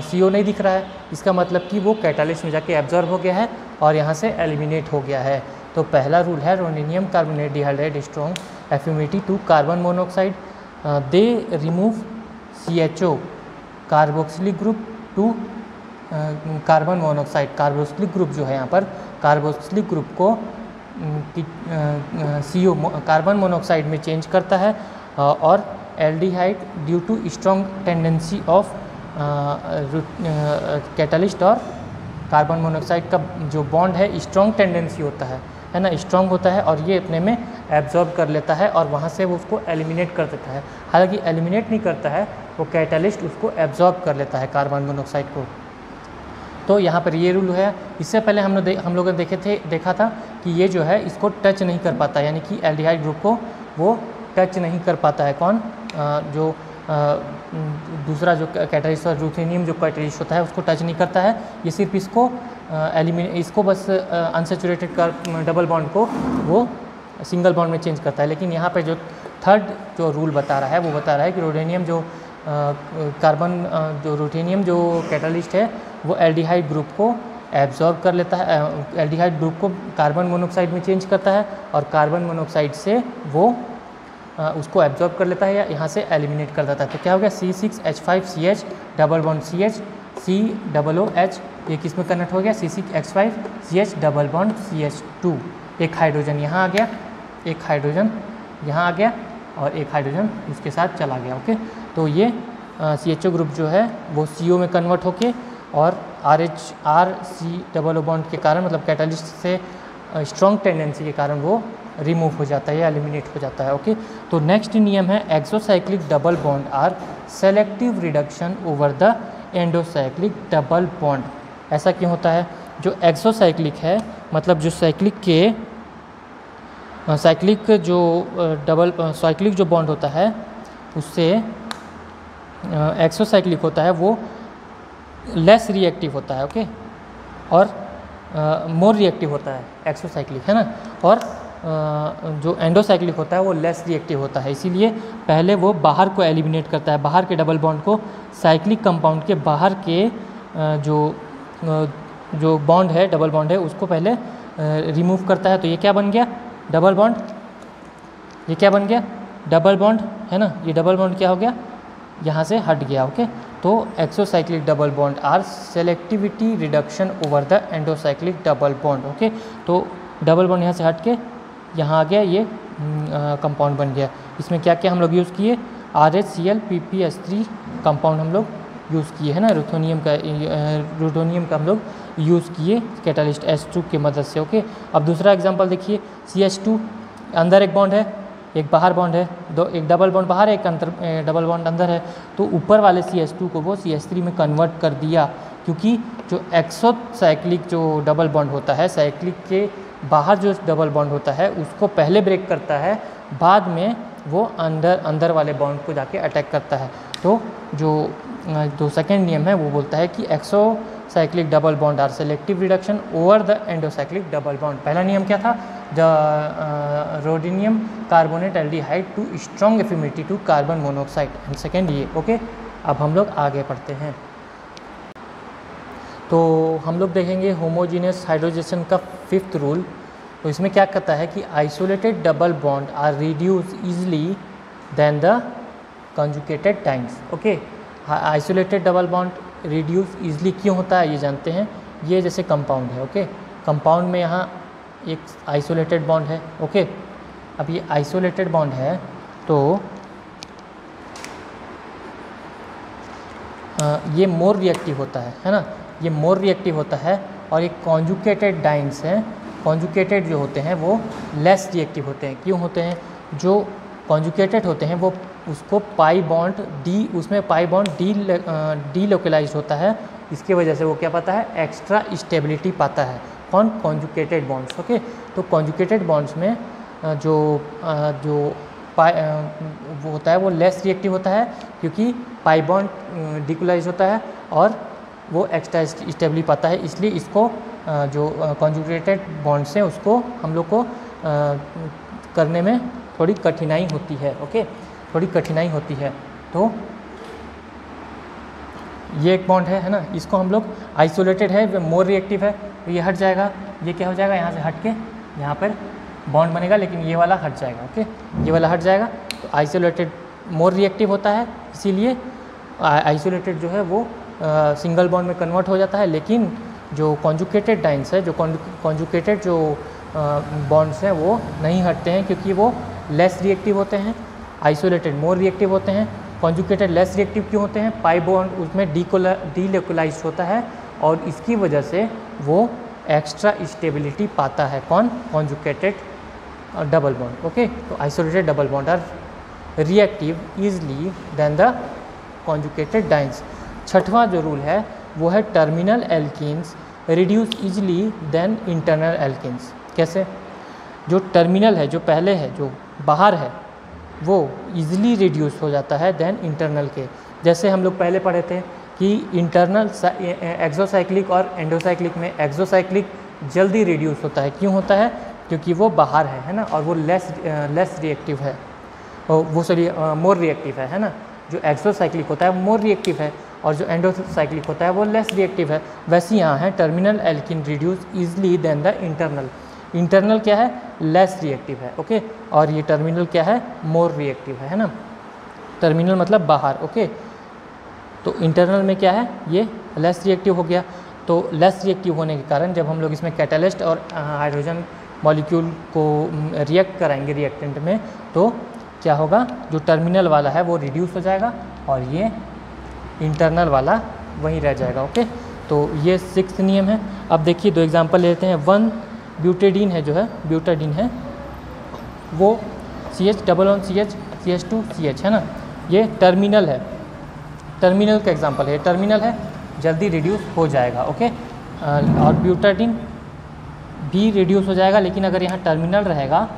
CO नहीं दिख रहा है, इसका मतलब कि वो कैटालिस्ट में जाके एब्जॉर्ब हो गया है और यहाँ से एलिमिनेट हो गया है। तो पहला रूल है rhodium carbonate dihydride strong affinity to carbon monoxide, they remove CHO carboxylic group to carbon monoxide. Carboxylic group जो है यहाँ पर कार्बोक्सिलिक ग्रुप को CO कार्बन मोनोऑक्साइड में चेंज करता है और aldehyde due to strong tendency of catalyst और कार्बन मोनोऑक्साइड का जो बॉन्ड है स्ट्रॉन्ग टेंडेंसी होता है ना, स्ट्रॉन्ग होता है और ये अपने में एब्जॉर्ब कर लेता है और वहाँ से वो उसको एलिमिनेट कर देता है। हालांकि एलिमिनेट नहीं करता है, वो कैटालिस्ट उसको एब्जॉर्ब कर लेता है कार्बन मोनोऑक्साइड को। तो यहाँ पर ये रूल है। इससे पहले हम लोगों ने देखा था कि ये जो है इसको टच नहीं कर पाता, यानी कि एल्डिहाइड ग्रुप को वो टच नहीं कर पाता है। कौन? जो दूसरा जो कैटालिस्ट और रूथेनियम जो कैटालिस्ट होता है उसको टच नहीं करता है। ये सिर्फ इसको बस अनसैचुरेटेड डबल बॉन्ड को वो सिंगल बॉन्ड में चेंज करता है। लेकिन यहाँ पे जो थर्ड जो रूल बता रहा है वो बता रहा है कि रोडेनियम जो रूथेनियम जो कैटालिस्ट है वो एल्डिहाइड ग्रुप को एब्जॉर्ब कर लेता है, एल्डिहाइड ग्रुप को कार्बन मोनोऑक्साइड में चेंज करता है और कार्बन मोनोऑक्साइड से वो उसको एब्जॉर्ब कर लेता है या यहाँ से एलिमिनेट कर देता है। तो क्या हो गया? C6H5CH double bond CH COOH, ये किस में कन्वर्ट हो गया? C6H5CH double bond CH2। एक हाइड्रोजन यहाँ आ गया, एक हाइड्रोजन यहाँ आ गया और एक हाइड्रोजन इसके साथ चला गया। ओके, तो ये CHO ग्रुप जो है वो CO में कन्वर्ट होके और RC डबल बॉन्ड के कारण, मतलब कैटालिस्ट से स्ट्रॉन्ग टेंडेंसी के कारण वो रिमूव हो जाता है या एलिमिनेट हो जाता है। ओके, तो नेक्स्ट नियम है exocyclic double bond are selective reduction over the endocyclic double bond. ऐसा क्यों होता है? जो एक्सोसाइक्लिक है, मतलब जो साइक्लिक जो बॉन्ड होता है उससे एक्सोसाइक्लिक होता है वो लेस रिएक्टिव होता है। ओके, और मोर रिएक्टिव होता है एक्सोसाइक्लिक, है ना, और जो एंडोसाइक्लिक होता है वो लेस रिएक्टिव होता है। इसीलिए पहले वो बाहर को एलिमिनेट करता है, बाहर के डबल बॉन्ड को, साइक्लिक कंपाउंड के बाहर के जो बॉन्ड है, डबल बॉन्ड है, उसको पहले रिमूव करता है। तो ये क्या बन गया? Double bond. ये क्या बन गया? डबल बॉन्ड, है ना। ये डबल बॉन्ड क्या हो गया? यहाँ से हट गया। ओके, तो exocyclic double bond are selectivity reduction over the endocyclic double bond. Okay, तो डबल बॉन्ड यहाँ से हट के यहाँ आ गया, ये कंपाउंड बन गया। इसमें क्या क्या हम लोग यूज़ किए? RHCl PPS3 कंपाउंड हम लोग यूज़ किए, है ना। रूथेनियम का हम लोग यूज़ किए कैटालिस्ट H2 की मदद से। ओके, अब दूसरा एग्जांपल देखिए। CH2 अंदर एक बॉन्ड है, एक बाहर बॉन्ड है, एक डबल बॉन्ड बाहर है, एक डबल बॉन्ड अंदर है। तो ऊपर वाले CH2 को वो CH3 में कन्वर्ट कर दिया, क्योंकि जो एक्सोसाइक्लिक जो डबल बॉन्ड होता है, साइक्लिक के बाहर जो डबल बॉन्ड होता है उसको पहले ब्रेक करता है, बाद में वो अंदर वाले बॉन्ड को जाके अटैक करता है। तो जो सेकेंड नियम है वो बोलता है कि exocyclic double bond are selective reduction over the endocyclic double bond. पहला नियम क्या था? Rhodium carbonate aldehyde to strong affinity to carbon monoxide, and second ये। ओके, अब हम लोग आगे पढ़ते हैं। तो हम लोग देखेंगे होमोजीनियस हाइड्रोजेशन का फिफ्थ रूल। तो इसमें क्या कहता है कि isolated double bond are reduce easily than the conjugated dienes. Okay, isolated double bond reduce easily क्यों होता है ये जानते हैं। ये जैसे कंपाउंड है, ओके, कंपाउंड में यहाँ एक आइसोलेटेड बॉन्ड है। ओके, अब ये आइसोलेटेड बॉन्ड है तो ये मोर रिएक्टिव होता है ना, ये मोर रिएक्टिव होता है। और ये कॉन्जुगेटेड डाइन्स हैं, कॉन्जुगेटेड जो होते हैं वो लेस रिएक्टिव होते हैं। क्यों होते हैं? जो कॉन्जुगेटेड होते हैं वो उसको पाई बॉन्ड डी लोकलाइज होता है, इसकी वजह से वो क्या पाता है? एक्स्ट्रा स्टेबिलिटी पाता है। कौन? Conjugated bonds. ओके, तो कॉन्जुगेटेड बॉन्ड्स में जो वो होता है वो लेस रिएक्टिव होता है, क्योंकि पाई बॉन्ड डिकोलाइज होता है और वो एक्स्ट्रा स्टेबिलिटी पाता है। इसलिए इसको जो कॉन्जुगेटेड बॉन्ड्स हैं उसको हम लोग को करने में थोड़ी कठिनाई होती है। ओके, थोड़ी कठिनाई होती है। तो ये एक बॉन्ड है ना, इसको हम लोग आइसोलेटेड है, मोर रिएक्टिव है, तो ये हट जाएगा, ये क्या हो जाएगा, यहाँ से हट के यहाँ पर बॉन्ड बनेगा, लेकिन ये वाला हट जाएगा। ओके, ये वाला हट जाएगा। तो आइसोलेटेड मोर रिएक्टिव होता है, इसीलिए आइसोलेटेड जो है वो सिंगल बॉन्ड में कन्वर्ट हो जाता है। लेकिन जो कॉन्जुकेटेड डाइन्स है, जो कॉन्जुकेटेड जो बॉन्ड्स हैं वो नहीं हटते हैं, क्योंकि वो लेस रिएक्टिव होते हैं। आइसोलेटेड मोर रिएक्टिव होते हैं, कॉन्जुकेटेड लेस रिएक्टिव क्यों होते हैं, पाई बॉन्ड उसमें डीलोकलाइज्ड होता है, और इसकी वजह से वो एक्स्ट्रा स्टेबिलिटी पाता है। कौन, कॉन्जुकेटेड डबल बॉन्ड। ओके, तो isolated double bond are reactive easily than the conjugated dienes. छठवां जो रूल है वो है terminal alkenes reduce easily than internal alkenes. कैसे, जो टर्मिनल है, जो पहले है, जो बाहर है, वो ईजिली रिड्यूस हो जाता है देन इंटरनल के। जैसे हम लोग पहले पढ़े थे कि इंटरनल एक्सोसाइक्लिक और एंडोसाइक्लिक में एक्सोसाइक्लिक जल्दी रिड्यूस होता है। क्यों होता है, क्योंकि वो बाहर है ना, और वो लेस रिएक्टिव है, वो सॉरी मोर रिएक्टिव है ना। जो एक्सोसाइक्लिक होता है वो मोर रिएक्टिव है, और जो एंडोसाइक्लिक होता है वो लेस रिएक्टिव है। वैसे यहाँ है terminal alkene reduce easily than the internal. Internal क्या है, लेस रिएक्टिव है। ओके, और ये टर्मिनल क्या है, मोर रिएक्टिव है ना। टर्मिनल मतलब बाहर। ओके, तो इंटरनल में क्या है, ये लेस रिएक्टिव हो गया। तो लेस रिएक्टिव होने के कारण जब हम लोग इसमें कैटालिस्ट और हाइड्रोजन मॉलिक्यूल को रिएक्ट कराएंगे रिएक्टेंट में, तो क्या होगा, जो टर्मिनल वाला है वो रिड्यूस हो जाएगा, और ये इंटरनल वाला वहीं रह जाएगा। ओके, तो ये 6th नियम है। अब देखिए 2 एग्जांपल लेते हैं। 1 ब्यूटेडीन है, जो है ब्यूटाडीन है, वो CH double on CH CH2 CH है ना, ये टर्मिनल है, टर्मिनल का एग्जांपल है। टर्मिनल है, जल्दी रिड्यूस हो जाएगा। ओके, और ब्यूटाडीन भी रिड्यूस हो जाएगा, लेकिन अगर यहाँ टर्मिनल रहेगा,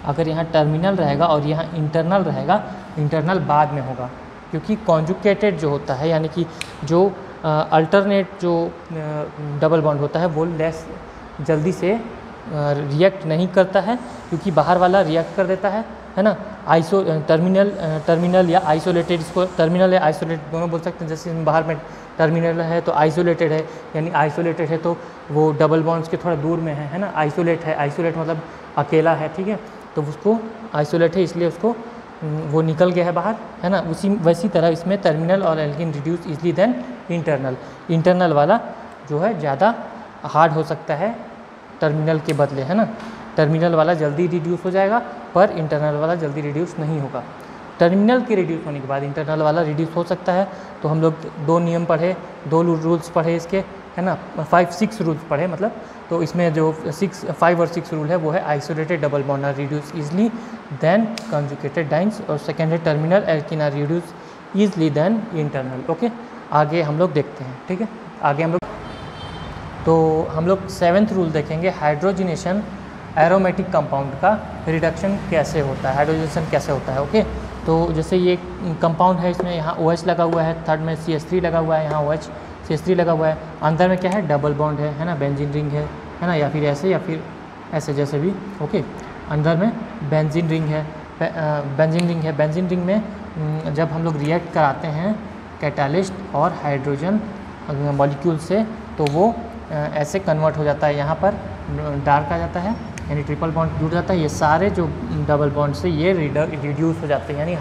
अगर यहाँ टर्मिनल रहेगा और यहाँ इंटरनल रहेगा, इंटरनल बाद में होगा, क्योंकि कॉन्जुकेटेड जो होता है, यानी कि जो अल्टरनेट जो डबल बॉन्ड होता है वो लेस जल्दी से रिएक्ट नहीं करता है, क्योंकि बाहर वाला रिएक्ट कर देता है ना। टर्मिनल या आइसोलेटेड, इसको टर्मिनल या आइसोलेटेड दोनों बोल सकते हैं। जैसे बाहर में टर्मिनल है तो आइसोलेटेड है, यानी आइसोलेटेड है तो वो डबल बॉन्ड्स के थोड़ा दूर में है ना। आइसोलेट है, आइसोलेट मतलब अकेला है, ठीक है, तो उसको आइसोलेट है, इसलिए उसको वो निकल गया है बाहर, है ना। वैसी तरह इसमें टर्मिनल और alkene reduce easily than internal. Internal वाला जो है ज़्यादा हार्ड हो सकता है टर्मिनल के बदले, है ना। टर्मिनल वाला जल्दी रिड्यूस हो जाएगा, पर इंटरनल वाला जल्दी रिड्यूस नहीं होगा। टर्मिनल के रिड्यूस होने के बाद इंटरनल वाला रिड्यूस हो सकता है। तो हम लोग 2 नियम पढ़े, 2 रूल्स पढ़े इसके, है ना, 5-6 रूल्स पढ़े मतलब। तो इसमें जो 5 और 6 रूल है वो है isolated double bond are reduce easily than conjugated dienes, और सेकेंड है terminal alkene are reduce easily than internal. Okay, आगे हम लोग देखते हैं, ठीक है। आगे हम लोग 7th रूल देखेंगे, हाइड्रोजिनेशन एरोमेटिक कंपाउंड का रिडक्शन कैसे होता है, हाइड्रोजिनेशन कैसे होता है। ओके, तो जैसे ये कंपाउंड है, इसमें यहाँ OH लगा हुआ है, थर्ड में CH3 लगा हुआ है, यहाँ OH CH3 लगा हुआ है, अंदर में क्या है, डबल बॉन्ड है ना, बेंजीन रिंग है ना, या फिर ऐसे या फिर ऐसे, जैसे भी। ओके, अंदर में बेंजीन रिंग है, बेंजीन रिंग में जब हम लोग रिएक्ट कराते हैं कैटालिस्ट और हाइड्रोजन मॉलिक्यूल से, तो वो ऐसे कन्वर्ट हो जाता है, यहाँ पर डार्क आ जाता है, यानी ट्रिपल बॉन्ड जुड़ जाता है। ये सारे जो डबल बॉन्ड से ये रिड्यूस हो जाते हैं, यानी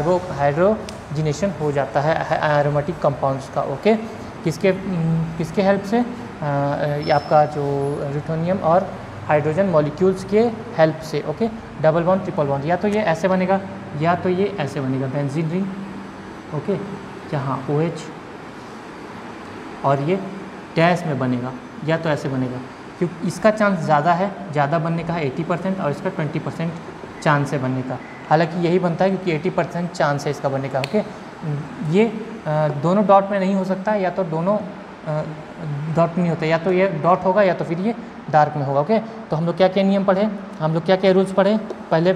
हाइड्रोजिनेशन हो जाता है एरोमेटिक कंपाउंड्स का। ओके, किसके हेल्प से, ये आपका जो ल्यूटोनियम और हाइड्रोजन मॉलिक्यूल्स के हेल्प से। Okay, double bond triple bond, या तो ये ऐसे बनेगा या तो ये ऐसे बनेगा, बेंजीन रिंग। ओके, जहाँ OH और ये डैश में बनेगा, या तो ऐसे बनेगा, क्योंकि इसका चांस ज़्यादा है, ज़्यादा बनने का है 80%, और इसका 20% चांस है बनने का। हालांकि यही बनता है क्योंकि 80% चांस है इसका बनने का। ओके, ये दोनों डॉट में नहीं हो सकता, या तो दोनों डॉट नहीं होते, या तो ये डॉट होगा या तो फिर ये डार्क में होगा। ओके, तो हम लोग क्या क्या नियम पढ़े, हम लोग क्या क्या रूल्स पढ़े। पहले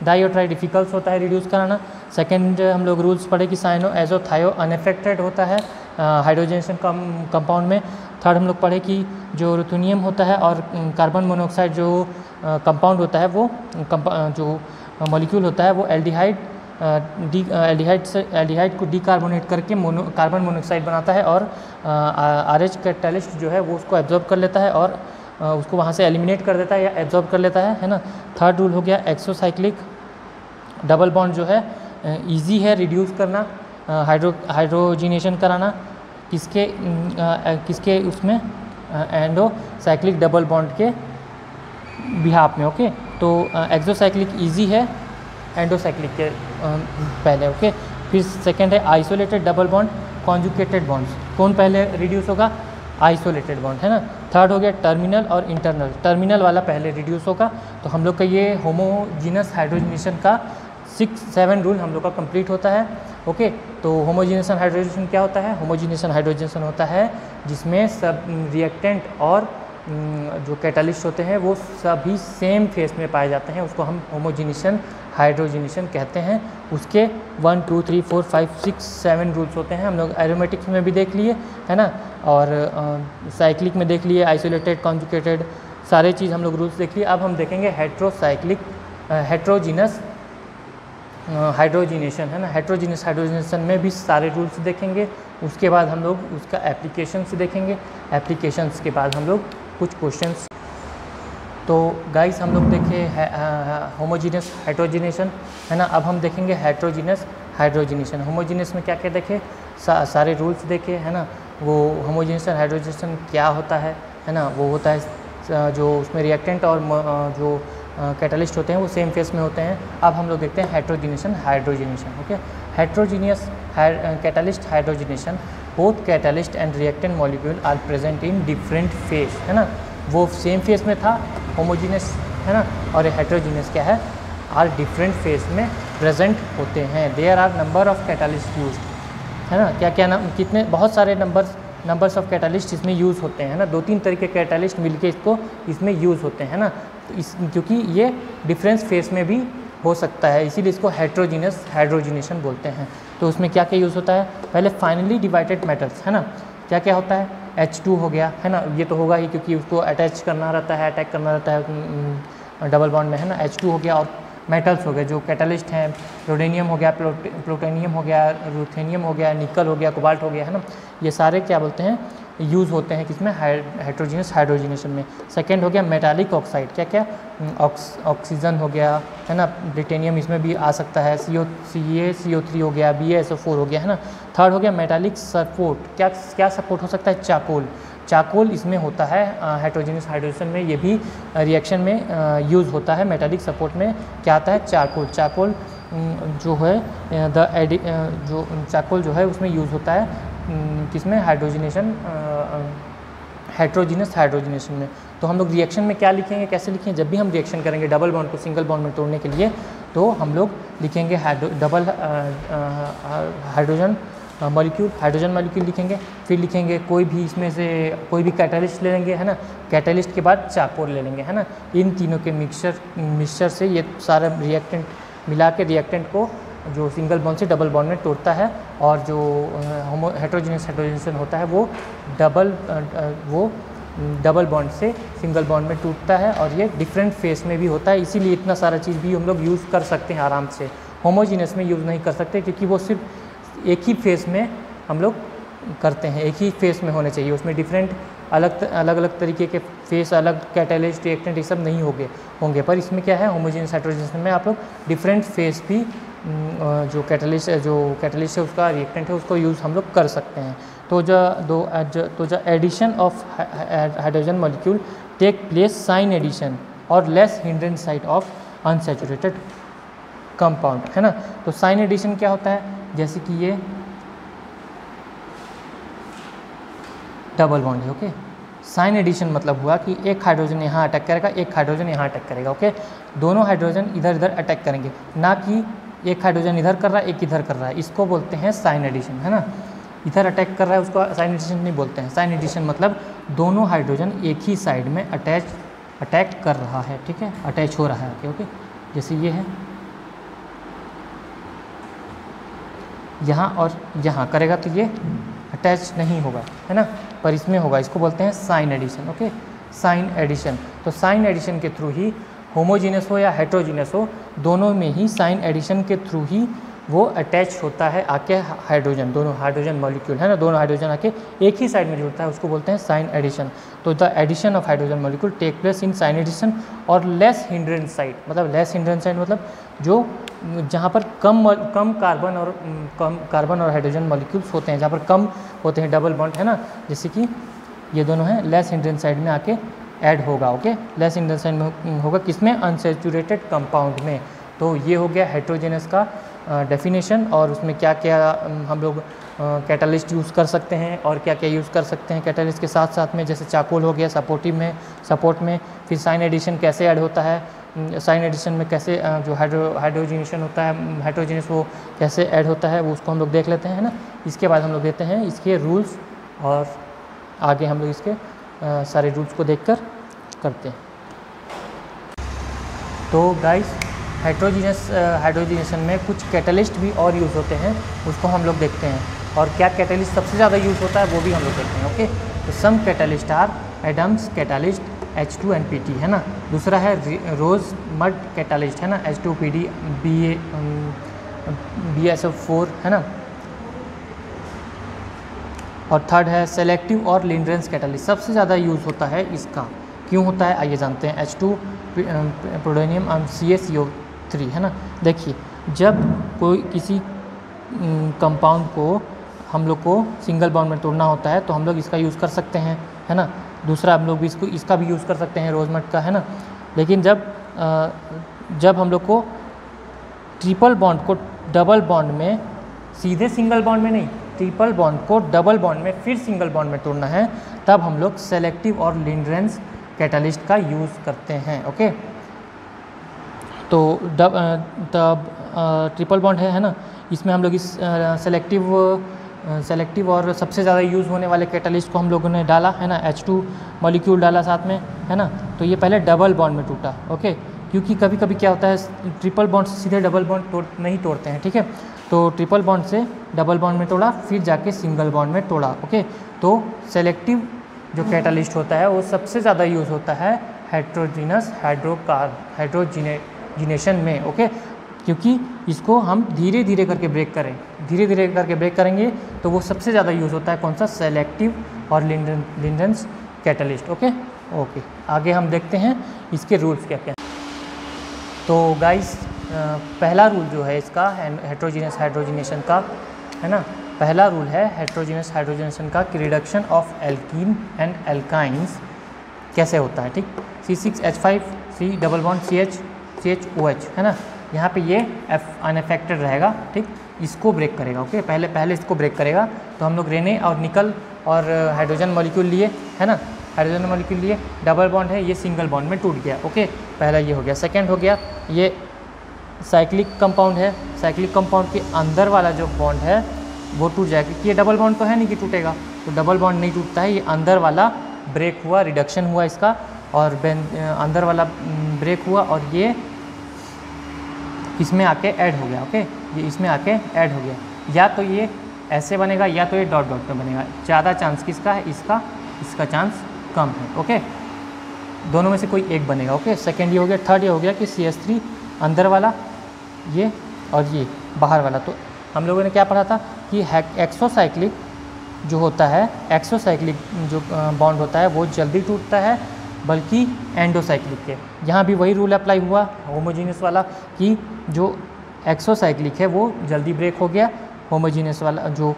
डाई और ट्राइडिफिकल्स होता है रिड्यूस कराना। सेकेंड हम लोग रूल्स पढ़े कि साइनो एजो थायो अनएफेक्टेड होता है हाइड्रोजनेशन कंपाउंड में। थर्ड हम लोग पढ़े कि जो रुथेनियम होता है और कार्बन मोनोऑक्साइड जो कंपाउंड होता है, वो जो मॉलिक्यूल होता है वो एल्डिहाइड को डीकार्बोनेट करके कार्बन मोनोऑक्साइड बनाता है और RH कैटालिस्ट जो है वो उसको एब्जॉर्ब कर लेता है और उसको वहाँ से एलिमिनेट कर देता है या एब्जॉर्ब कर लेता है ना। थर्ड रूल हो गया एक्सोसाइक्लिक डबल बॉन्ड जो है इजी है रिड्यूस करना, हाइड्रोजिनेशन कराना किसके उसमें एंडोसाइक्लिक डबल बॉन्ड के बिहाफ में। ओके, तो एक्सोसाइक्लिक इजी है एंडोसाइक्लिक के पहले। ओके, फिर सेकंड है isolated double bond conjugated bonds. कौन पहले रिड्यूस होगा? आइसोलेटेड बॉन्ड, है ना। थर्ड हो गया टर्मिनल और इंटरनल। टर्मिनल वाला पहले रिड्यूस होगा। तो हम लोग का ये होमोजीनस हाइड्रोजनेशन का 6-7 रूल हम लोग का कंप्लीट होता है। ओके, तो होमोजीनेशन हाइड्रोजनेशन क्या होता है? होमोजीनेशन हाइड्रोजनेशन होता है जिसमें सब रिएक्टेंट और जो कैटालिस्ट होते हैं वो सभी सेम फेस में पाए जाते हैं, उसको हम होमोजीनेशन हाइड्रोजनेशन कहते हैं। उसके 1, 2, 3, 4, 5, 6, 7 रूल्स होते हैं। हम लोग एरोमेटिक्स में भी देख लिए, है ना, और साइक्लिक में देख लिए, आइसोलेटेड, कॉन्जुगेटेड, सारे चीज़ हम लोग रूल्स देख लिए। अब हम देखेंगे हेट्रोजीनस हाइड्रोजिनेशन, है ना। हेट्रोजीनस हाइड्रोजिनेशन में भी सारे रूल्स देखेंगे। उसके बाद हम लोग उसका एप्लीकेशंस देखेंगे। एप्लीकेशंस के बाद हम लोग कुछ क्वेश्चंस। तो गाइस हम लोग देखे होमोजीनस हाइड्रोजिनेशन, है ना। अब हम देखेंगे हेट्रोजीनस हाइड्रोजिनेशन। होमोजीनस में क्या क्या देखे? सारे रूल्स देखे, है ना। वो होमोजीनस हाइड्रोजिनेशन क्या होता है ना, वो होता है जो उसमें रिएक्टेंट और जो कैटालिस्ट होते हैं वो सेम फेस में होते हैं। अब हम लोग देखते हैं heterogenation hydrogenation. Okay, heterogeneous catalyst hydrogenation, both catalyst and reactant molecule are present in different phase, है ना। वो सेम फेस में था होमोजीनियस, है ना, और हेट्रोजीनियस क्या है? आर डिफरेंट फेस में प्रेजेंट होते हैं। There are number of catalyst use, है ना। क्या क्या नाम, कितने, बहुत सारे नंबर्स ऑफ कैटालिस्ट इसमें यूज़ होते हैं, है ना। 2-3 तरह के कैटालिस्ट मिलके इसमें यूज़ होते हैं, है ना। तो क्योंकि ये डिफरेंस फेस में भी हो सकता है, इसीलिए इसको हेट्रोजीनस हाइड्रोजिनेशन बोलते हैं। तो उसमें क्या क्या यूज़ होता है? पहले फाइनली डिवाइडेड मेटल्स, है ना। क्या क्या होता है? H2 हो गया, है ना, ये तो होगा ही क्योंकि उसको अटैच करना रहता है, अटैक करना रहता है डबल बॉन्ड में, है ना। H2 हो गया। और मेटल्स हो गए जो कैटालिस्ट हैं, रोडेनियम हो गया, प्लूटोनियम हो गया, रूथेनियम हो गया, निकल हो गया, कोबाल्ट हो गया, है ना। ये सारे क्या बोलते हैं? यूज़ होते हैं किसमें? हेट्रोजीनस हाइड्रोजिनेशन में। सेकंड हो गया मेटालिक ऑक्साइड। क्या क्या? ऑक्सीजन हो गया, है ना, प्लूटोनियम इसमें भी आ सकता है, CO3 हो गया, BaSO4 हो गया, है ना। थर्ड हो गया मेटालिक सपोर्ट। क्या सपोर्ट हो सकता है? चाकोल इसमें होता है हेट्रोजीनस हाइड्रोजनेशन में, ये भी रिएक्शन में यूज़ होता है। मेटालिक सपोर्ट में क्या आता है? चाकोल जो है चाकोल जो है उसमें यूज़ होता है किसमें? हेट्रोजीनस हाइड्रोजनेशन में। तो हम लोग रिएक्शन में क्या लिखेंगे, कैसे लिखेंगे? जब भी हम रिएक्शन करेंगे डबल बॉन्ड को सिंगल बॉन्ड में तोड़ने के लिए, तो हम लोग लिखेंगे हाइड्रोजन मॉलिक्यूल लिखेंगे। फिर लिखेंगे कोई भी इसमें से कोई भी कैटालिस्ट ले लेंगे, है ना। कैटालिस्ट के बाद चाकोल ले लेंगे, है ना। इन तीनों के मिक्सचर से ये सारा रिएक्टेंट मिला के रिएक्टेंट को जो सिंगल बॉन्ड से डबल बॉन्ड में तोड़ता है, और जो हेट्रोजीनस हाइड्रोजनेशन होता है वो डबल बॉन्ड से सिंगल बॉन्ड में टूटता है, और ये डिफरेंट फेस में भी होता है। इसीलिए इतना सारा चीज़ भी हम लोग यूज़ कर सकते हैं आराम से। होमोजीनस में यूज़ नहीं कर सकते क्योंकि वो सिर्फ एक ही फेस में हम लोग करते हैं, एक ही फेस में होने चाहिए। उसमें डिफरेंट अलग तरीके के फेस, अलग कैटालिस्ट, रिएक्टेंट ये सब नहीं होंगे। पर इसमें क्या है? होमोजीनस हाइड्रोजनेशन में आप लोग डिफरेंट फेस भी जो कैटालिस्ट है उसका, रिएक्टेंट है उसको यूज़ हम लोग कर सकते हैं। तो जो addition of hydrogen molecule take place syn addition और less hindrance side of unsaturated compound, है ना। तो साइन एडिशन क्या होता है? जैसे कि ये डबल बॉन्ड है, ओके। साइन एडिशन मतलब हुआ कि एक हाइड्रोजन यहाँ अटैक करेगा, एक हाइड्रोजन यहाँ अटैक करेगा, ओके। दोनों हाइड्रोजन इधर अटैक करेंगे, ना कि एक हाइड्रोजन इधर कर रहा है, एक इधर कर रहा है। इसको बोलते हैं साइन एडिशन, है ना। इधर अटैक कर रहा है उसको साइन एडिशन नहीं बोलते हैं। साइन एडिशन मतलब दोनों हाइड्रोजन एक ही साइड में अटैक कर रहा है, ठीक है, अटैच हो रहा है, ओके। जैसे ये है, यहाँ और यहाँ करेगा तो ये अटैच नहीं होगा, है ना, पर इसमें होगा। इसको बोलते हैं syn addition, okay, syn addition. तो साइन एडिशन के थ्रू ही होमोजीनस हो या हेट्रोजीनस हो, दोनों में ही साइन एडिशन के थ्रू ही वो अटैच होता है आके हाइड्रोजन, दोनों हाइड्रोजन मॉलिक्यूल है ना, दोनों हाइड्रोजन आके एक ही साइड में जुड़ता है, उसको बोलते हैं साइन एडिशन। तो the addition of hydrogen molecule take place in syn addition और लेस हिंड्रेंस साइड, मतलब लेस हिंड्रेंस साइड मतलब जो जहाँ पर कम कार्बन और हाइड्रोजन मॉलिक्यूल्स होते हैं, जहाँ पर कम होते हैं डबल बॉन्ड है ना, जैसे कि ये दोनों हैं, लेस हिंड्रेंस साइड में आके ऐड होगा। ओके, लेस हिंड्रेंस साइड में होगा किसमें, अनसैचुरेटेड कंपाउंड में। तो ये हो गया हेट्रोजेनस का डेफिनेशन, और उसमें क्या क्या हम लोग कैटलिस्ट यूज़ कर सकते हैं और क्या क्या यूज़ कर सकते हैं कैटलिस्ट के साथ साथ में, जैसे चारकोल हो गया सपोर्ट में, फिर साइन एडिशन कैसे ऐड होता है, साइन एडिशन में कैसे जो हाइड्रोजिनेशन होता है, हाइड्रोजिनस वो कैसे ऐड होता है, वो उसको हम लोग देख लेते हैं ना। इसके बाद हम लोग देते हैं इसके रूल्स, और आगे हम लोग इसके सारे रूल्स को देखकर करते हैं। तो गाइस हाइड्रोजिनेशन में कुछ कैटलिस्ट भी और यूज़ होते हैं, उसको हम लोग देखते हैं, और क्या कैटलिस्ट सबसे ज़्यादा यूज़ होता है वो भी हम लोग देखते हैं। ओके, तो some catalyst are Adams catalyst H2NPT है ना, दूसरा है रोज मड कैटलिस्ट है ना, H2PD BSO4 है ना, और थर्ड है सेलेक्टिव और लिंड्रेंस कैटलिस्ट, सबसे ज़्यादा यूज़ होता है इसका। क्यों होता है आइए जानते हैं। H2 प्रोडोनियम CaCO3 है ना, देखिए जब कोई किसी कंपाउंड को हम लोग को सिंगल बॉन्ड में तोड़ना होता है तो हम लोग इसका यूज़ कर सकते हैं है ना, दूसरा हम लोग भी इसका भी यूज़ कर सकते हैं रोजमट का है ना। लेकिन जब हम लोग को ट्रिपल बॉन्ड को डबल बॉन्ड में, सीधे सिंगल बॉन्ड में नहीं, ट्रिपल बॉन्ड को डबल बॉन्ड में फिर सिंगल बॉन्ड में तोड़ना है, तब हम लोग सेलेक्टिव और लिंड्रेंस कैटलिस्ट का यूज़ करते हैं। ओके, तो तब ट्रिपल बॉन्ड है ना, इसमें हम लोग इस सेलेक्टिव और सबसे ज़्यादा यूज़ होने वाले कैटलिस्ट को हम लोगों ने डाला है ना, H2 मॉलिक्यूल डाला साथ में है ना। तो ये पहले डबल बॉन्ड में टूटा। ओके, क्योंकि कभी कभी क्या होता है ट्रिपल बॉन्ड से सीधे डबल बॉन्ड नहीं तोड़ते हैं, ठीक है, तो ट्रिपल बॉन्ड से डबल बॉन्ड में तोड़ा, फिर जाके सिंगल बॉन्ड में तोड़ा। ओके, तो सेलेक्टिव जो कैटलिस्ट होता है वो सबसे ज़्यादा यूज़ होता है हाइड्रोजिनेशन में। ओके, क्योंकि इसको हम धीरे धीरे करके ब्रेक करेंगे तो वो सबसे ज़्यादा यूज़ होता है कौन सा, सेलेक्टिव और लिंड्रेंस कैटलिस्ट। ओके, आगे हम देखते हैं इसके रूल्स क्या क्या। तो गाइस पहला रूल जो है इसका हेट्रोजीनियस हाइड्रोजिनेशन का है ना, पहला रूल है हेट्रोजीनियस हाइड्रोजिनेशन का कि reduction of alkene and alkynes कैसे होता है। ठीक, C6H5 डबल बॉन्ड CHOH है ना, यहाँ पे ये अनअफेक्टेड रहेगा। ठीक, इसको ब्रेक करेगा। ओके, पहले इसको ब्रेक करेगा। तो हम लोग रेने और निकल और हाइड्रोजन मॉलिक्यूल लिए है ना, हाइड्रोजन मॉलिक्यूल लिए, डबल बॉन्ड है, ये सिंगल बॉन्ड में टूट गया। ओके, पहला ये हो गया। सेकंड हो गया ये साइक्लिक कंपाउंड है, साइक्लिक कंपाउंड के अंदर वाला जो बॉन्ड है वो टूट जाएगा, क्योंकि ये डबल बॉन्ड तो है नहीं कि टूटेगा, तो डबल बॉन्ड नहीं टूटता है, ये अंदर वाला ब्रेक हुआ, रिडक्शन हुआ इसका, और अंदर वाला ब्रेक हुआ और ये इसमें आके ऐड हो गया। ओके, ये इसमें आके ऐड हो गया, या तो ये ऐसे बनेगा या तो ये डॉट डॉट में बनेगा। ज़्यादा चांस किसका है, इसका चांस कम है। ओके, दोनों में से कोई एक बनेगा। ओके, सेकेंड ये हो गया। थर्ड ये हो गया कि CH3 अंदर वाला ये और ये बाहर वाला। तो हम लोगों ने क्या पढ़ा था कि एक्सोसाइक्लिक जो होता है, एक्सोसाइक्लिक जो बॉन्ड होता है वो जल्दी टूटता है बल्कि एंडोसाइक्लिक के। यहाँ भी वही रूल अप्लाई हुआ होमोजीनियस वाला कि जो एक्सोसाइक्लिक है वो जल्दी ब्रेक हो गया, होमोजीनियस वाला जो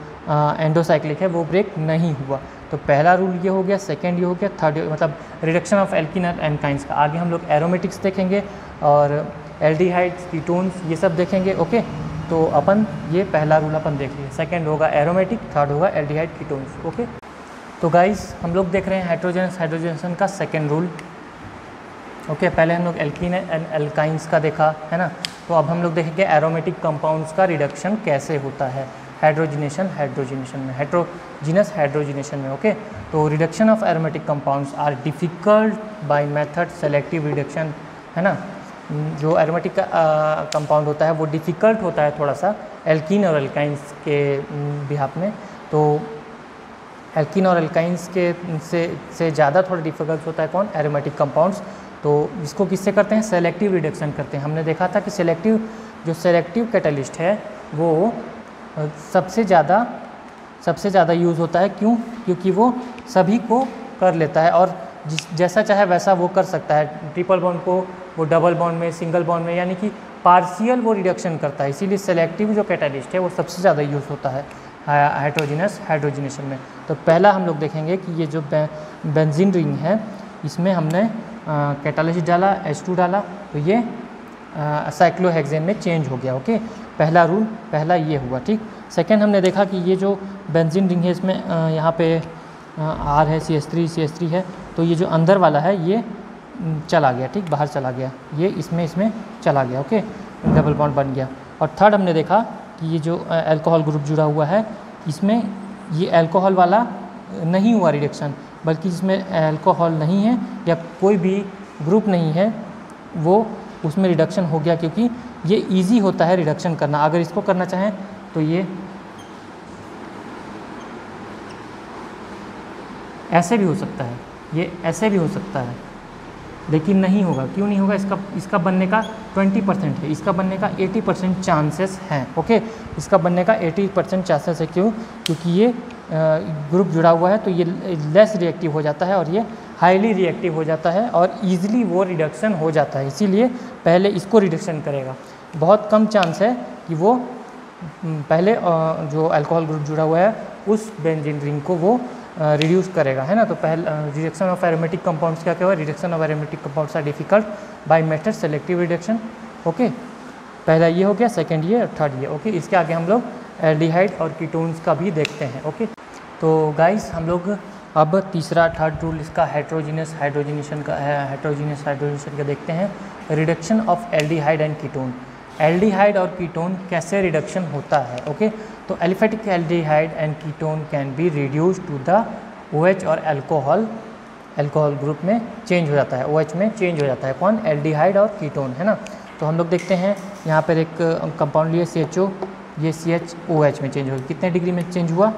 एंडोसाइक्लिक है वो ब्रेक नहीं हुआ। तो पहला रूल ये हो गया, सेकंड ये हो गया, थर्ड मतलब reduction of alkene and alkynes का। आगे हम लोग एरोमेटिक्स देखेंगे और एल्डिहाइड्स, कीटोन्स ये सब देखेंगे। ओके, तो अपन ये पहला रूल अपन देख लिए, सेकंड होगा एरोमेटिक, थर्ड होगा एल्डिहाइड कीटोन्स। ओके, तो गाइस हम लोग देख रहे हैं हाइड्रोजनेशन का सेकंड रूल। ओके, पहले हम लोग एल्कीन एंड एल्काइंस का देखा है ना, तो अब हम लोग देखेंगे एरोमेटिक कंपाउंड्स का रिडक्शन कैसे होता है हाइड्रोजिनेशन में, हेट्रोजीनस हाइड्रोजिनेशन में। ओके, तो reduction of aromatic compounds are difficult by method selective reduction है ना। जो एरोमेटिक कंपाउंड होता है वो डिफ़िकल्ट होता है थोड़ा सा एल्कीन और एल्काइंस के बिहाफ में। तो एल्कीन और एल्काइंस के से ज़्यादा थोड़ा डिफ़िकल्ट होता है कौन, एरोमेटिक कंपाउंड्स। तो इसको किससे करते हैं, सेलेक्टिव रिडक्शन करते हैं। हमने देखा था कि सेलेक्टिव कैटलिस्ट है वो सबसे ज़्यादा यूज़ होता है। क्यों? क्योंकि वो सभी को कर लेता है और जैसा चाहे वैसा वो कर सकता है। ट्रिपल बॉन्ड को वो डबल बॉन्ड में, सिंगल बॉन्ड में, यानी कि पार्शियल वो रिडक्शन करता है। इसीलिए सेलेक्टिव जो कैटलिस्ट है वो सबसे ज़्यादा यूज़ होता है हाइड्रोजनेशन में। तो पहला हम लोग देखेंगे कि ये जो बेंजीन रिंग है इसमें हमने कैटालिस्ट डाला, H2 डाला, तो ये साइक्लोहेक्सेन में चेंज हो गया। ओके, पहला ये हुआ। ठीक, सेकेंड हमने देखा कि ये जो बेंजीन रिंग है इसमें यहाँ पे R है, CH3 है, तो ये जो अंदर वाला है ये चला गया। ठीक, बाहर चला गया, ये इसमें चला गया। ओके, डबल बॉन्ड बन गया। और थर्ड हमने देखा कि ये जो अल्कोहल ग्रुप जुड़ा हुआ है इसमें ये अल्कोहल वाला नहीं हुआ रिडक्शन, बल्कि जिसमें अल्कोहल नहीं है या कोई भी ग्रुप नहीं है वो उसमें रिडक्शन हो गया, क्योंकि ये इजी होता है रिडक्शन करना। अगर इसको करना चाहें तो ये ऐसे भी हो सकता है, ये ऐसे भी हो सकता है, लेकिन नहीं होगा। क्यों नहीं होगा? इसका बनने का 20% है, इसका बनने का 80% चांसेस हैं। ओके, इसका बनने का 80% चांसेस है। क्यों? क्योंकि ये ग्रुप जुड़ा हुआ है, तो ये लेस रिएक्टिव हो जाता है और ये हाईली रिएक्टिव हो जाता है और ईजिली वो रिडक्शन हो जाता है। इसीलिए पहले इसको रिडक्शन करेगा। बहुत कम चांस है कि वो पहले जो अल्कोहल ग्रुप जुड़ा हुआ है उस बेंजीन रिंग को वो रिड्यूस करेगा, है ना। तो पहले रिडक्शन ऑफ एरोमेटिक कंपाउंड्स क्या हुआ? Reduction of aromatic compounds are difficult by method selective reduction. Okay, पहला ये हो गया, सेकंड ये, थर्ड ये। ओके, इसके आगे हम लोग एल्डिहाइड और कीटोन्स का भी देखते हैं। ओके, तो गाइस हम लोग अब तीसरा, थर्ड रूल इसका हेट्रोजीनियस हाइड्रोजनेशन का देखते हैं। Reduction of aldehyde and ketone. Aldehyde और कीटोन कैसे रिडक्शन होता है? ओके, तो aliphatic aldehyde and ketone can be reduce to the OH और अल्कोहल ग्रुप में चेंज हो जाता है, OH में चेंज हो जाता है। कौन? एल्डिहाइड और कीटोन, है ना। तो हम लोग देखते हैं यहाँ पर एक कंपाउंड लिए CHO, ये CHOH में चेंज होगा। कितने डिग्री में चेंज हुआ?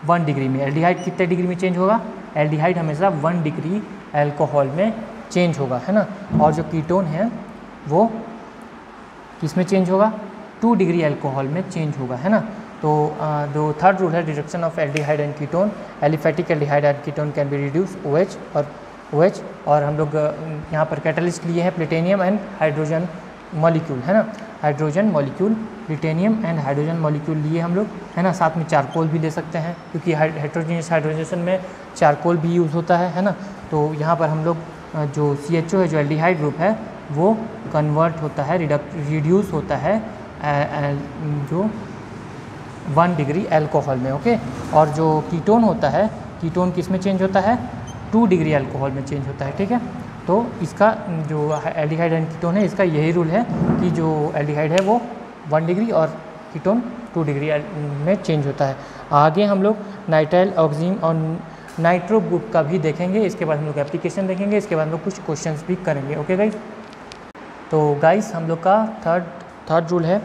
1 डिग्री में। एल्डिहाइड कितने डिग्री में चेंज होगा? एल्डिहाइड हमेशा 1 डिग्री अल्कोहल में चेंज होगा, है ना। और जो कीटोन है वो किस में चेंज होगा? 2 डिग्री अल्कोहल में चेंज होगा, है ना। तो जो थर्ड रूल है reduction of aldehyde and ketone, aliphatic aldehyde and ketone can be reduce OH और हम लोग यहाँ पर कैटलिस्ट लिए हैं प्लेटिनियम एंड हाइड्रोजन मॉलिक्यूल, है ना। Hydrogen molecule, platinum and hydrogen molecule लिए हम लोग, है ना। साथ में चारकोल भी ले सकते हैं, क्योंकि हेट्रोजीनियस हाइड्रोजनेशन में चारकोल भी यूज़ होता है ना। तो यहाँ पर हम लोग जो CHO है, जो एल्डिहाइड ग्रुप है, वो कन्वर्ट होता है, रिड्यूस होता है जो 1 डिग्री अल्कोहल में। ओके, और जो कीटोन होता है, कीटोन किस में चेंज होता है? 2 डिग्री अल्कोहल में चेंज होता है। ठीक है, तो इसका जो एल्डिहाइड एंड कीटोन है, इसका यही रूल है कि जो एल्डिहाइड है वो 1 डिग्री और कीटोन 2 डिग्री में चेंज होता है। आगे हम लोग नाइट्राइल, ऑक्सीन और नाइट्रो ग्रुप का भी देखेंगे। इसके बाद हम लोग एप्लीकेशन देखेंगे, इसके बाद हम लोग कुछ क्वेश्चंस भी करेंगे। ओके गाइस, तो गाइस हम लोग का थर्ड रूल है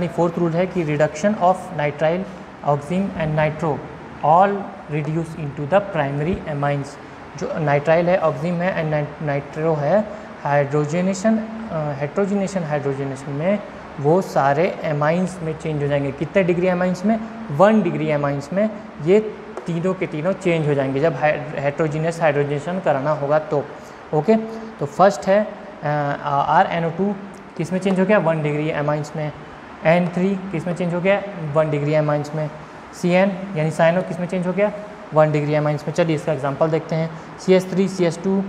फोर्थ रूल है कि reduction of nitrile, oxygen and nitro all reduce into the primary amines. जो नाइट्राइल है, ऑक्सीन है एंड नाइट्रो है, हेट्रोजीनेशन हाइड्रोजनेशन में वो सारे एमाइंस में चेंज हो जाएंगे। कितने डिग्री एमाइंस में? 1 डिग्री एमाइंस में ये तीनों के तीनों चेंज हो जाएंगे जब हेट्रोजीनियस हाइड्रोजनेशन कराना होगा तो। ओके, तो फर्स्ट है RNO2 किस में चेंज हो गया? 1 डिग्री एमाइंस में। N3 किस में चेंज हो गया? 1 डिग्री एमाइंस में। CN यानी साइनो किस में चेंज हो गया? 1 डिग्री एमाइंस में। चलिए इसका एग्जांपल देखते हैं। CH3, CH2,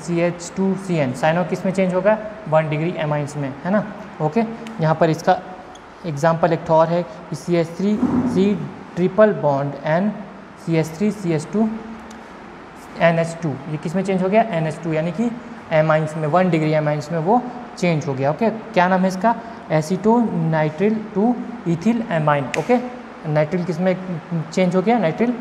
CH2CN साइनो किस में चेंज होगा? 1 डिग्री एमाइंस में, है ना। ओके, यहाँ पर इसका एग्जांपल एक और है कि CH3C triple bond N, CH3CH2 NH2, ये किस में चेंज हो गया? NH2, यानी कि एमाइंस में 1 डिग्री एमाइंस में वो चेंज हो गया। ओके, क्या नाम है इसका? Acetonitrile to ethyl amine. Okay, nitrile किस में चेंज हो गया? नाइट्रिल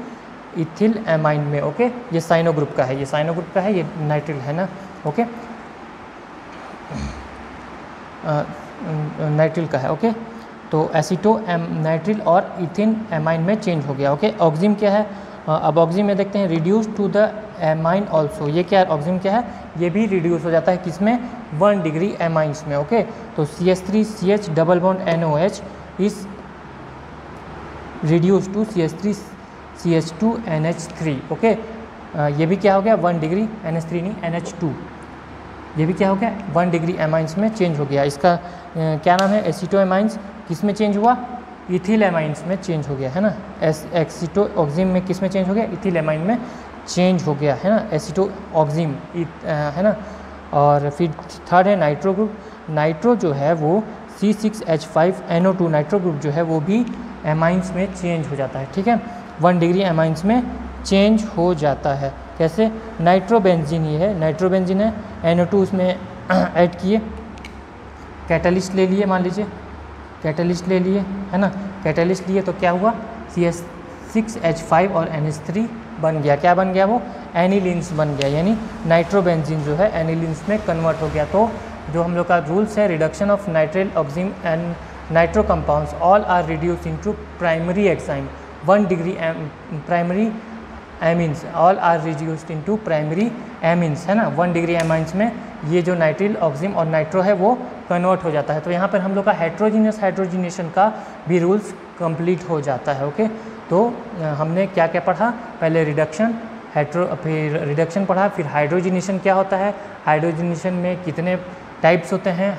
इथिल एमाइन में। ओके, ये साइनो ग्रुप का है, ये साइनो ग्रुप का है, ये नाइट्रिल है ना। ओके, नाइट्रिल का है। ओके, तो एसीटो नाइट्रिल और इथिन एमाइन में चेंज हो गया। ओके, ऑक्सीन क्या है? अब ऑक्सीन में देखते हैं reduce to the amine also, ये क्या ऑक्सीजन क्या है, ये भी रिड्यूस हो जाता है किसमें, 1 डिग्री एमाइंस में। ओके, तो CH3CH double bond NOH is reduce to CH3CH2NH3। Okay, ये भी क्या हो गया 1 डिग्री, NH3 नहीं NH2, ये भी क्या हो गया 1 डिग्री एमाइंस में चेंज हो गया। इसका क्या नाम है, एसीटो एमाइंस किस में चेंज हुआ, इथिल एमाइंस में चेंज हो गया है ना। एसीटो ऑक्सीम में किस में चेंज हो गया, इथिल एमाइन में चेंज हो गया है ना, एसीटो ऑक्सीम है ना। और फिर थर्ड है नाइट्रो ग्रुप, नाइट्रो जो है वो C6H5NO2 नाइट्रो ग्रुप जो है वो भी एमाइंस में चेंज हो जाता है, ठीक है, 1 डिग्री एमाइंस में चेंज हो जाता है। कैसे, नाइट्रोबेंजीन ये है, नाइट्रोबेंजीन है, NO2 उसमें ऐड किए, कैटलिस्ट ले लिए, मान लीजिए कैटलिस्ट ले लिए है ना, कैटलिस्ट लिए तो क्या हुआ, CH6H5 और NH3 बन गया, क्या बन गया वो, एनिलीन्स बन गया, यानी नाइट्रोबेंजीन जो है एनिलीन्स में कन्वर्ट हो गया। तो जो हम लोग का रूल्स है, reduction of nitrile oxime and nitro compounds all are reduce into primary exine 1 degree primary amines, all are reduced into primary amines है ना, 1 डिग्री एमाइंस में ये जो नाइट्रिल ऑक्सीम और नाइट्रो है वो कन्वर्ट हो जाता है। तो यहाँ पर हम लोग का हेट्रोजीनियस हाइड्रोजिनेशन का भी रूल्स कंप्लीट हो जाता है। ओके, तो हमने क्या क्या पढ़ा, पहले रिडक्शन, फिर रिडक्शन पढ़ा, फिर हाइड्रोजिनेशन क्या होता है, हाइड्रोजिनेशन में कितने टाइप्स होते हैं,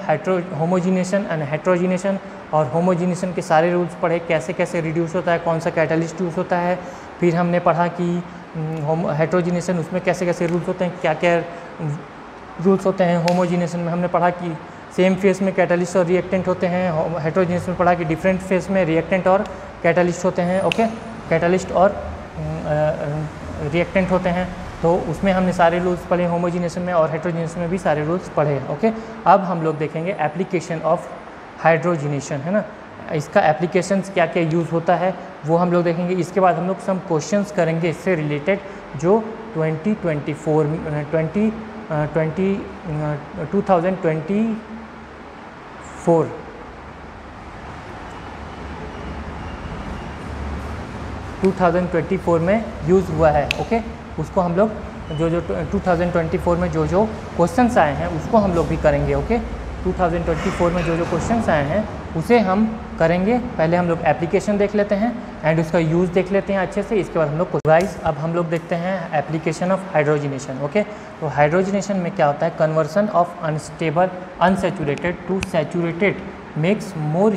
होमोजिनेशन एंड हेट्रोजिनेशन, और होमोजिनेशन के सारे रूल्स पढ़े, कैसे कैसे रिड्यूस होता है, कौन सा कैटलिस्ट यूज होता है। फिर हमने पढ़ा कि हेट्रोजिनेशन उसमें कैसे कैसे रूल्स होते हैं, क्या क्या रूल्स होते हैं। होमोजिनेशन में हमने पढ़ा कि सेम फेस में कैटलिस्ट और रिएक्टेंट होते हैं। हेट्रोजिनेशन में पढ़ा कि डिफरेंट फेस में रिएक्टेंट और कैटलिस्ट होते हैं। ओके, कैटलिस्ट और रिएक्टेंट होते हैं, तो उसमें हमने सारे रूल्स पढ़े होमोजिनेशन में, और हेट्रोजिनेशन में भी सारे रूल्स पढ़े। ओके, अब हम लोग देखेंगे एप्लीकेशन ऑफ हाइड्रोजिनेशन है ना, इसका एप्लीकेशंस क्या क्या यूज़ होता है वो हम लोग देखेंगे। इसके बाद हम लोग सम क्वेश्चंस करेंगे इससे रिलेटेड जो 2024 में यूज़ हुआ है। ओके, उसको हम लोग जो 2024 में जो क्वेश्चंस आए हैं उसको हम लोग भी करेंगे। ओके, 2024 में जो क्वेश्चंस आए हैं उसे हम करेंगे। पहले हम लोग एप्लीकेशन देख लेते हैं एंड उसका यूज़ देख लेते हैं अच्छे से, इसके बाद हम लोग गाइस अब हम लोग देखते हैं एप्लीकेशन ऑफ हाइड्रोजिनेशन। ओके, तो हाइड्रोजिनेशन में क्या होता है, conversion of unstable unsaturated to saturated makes more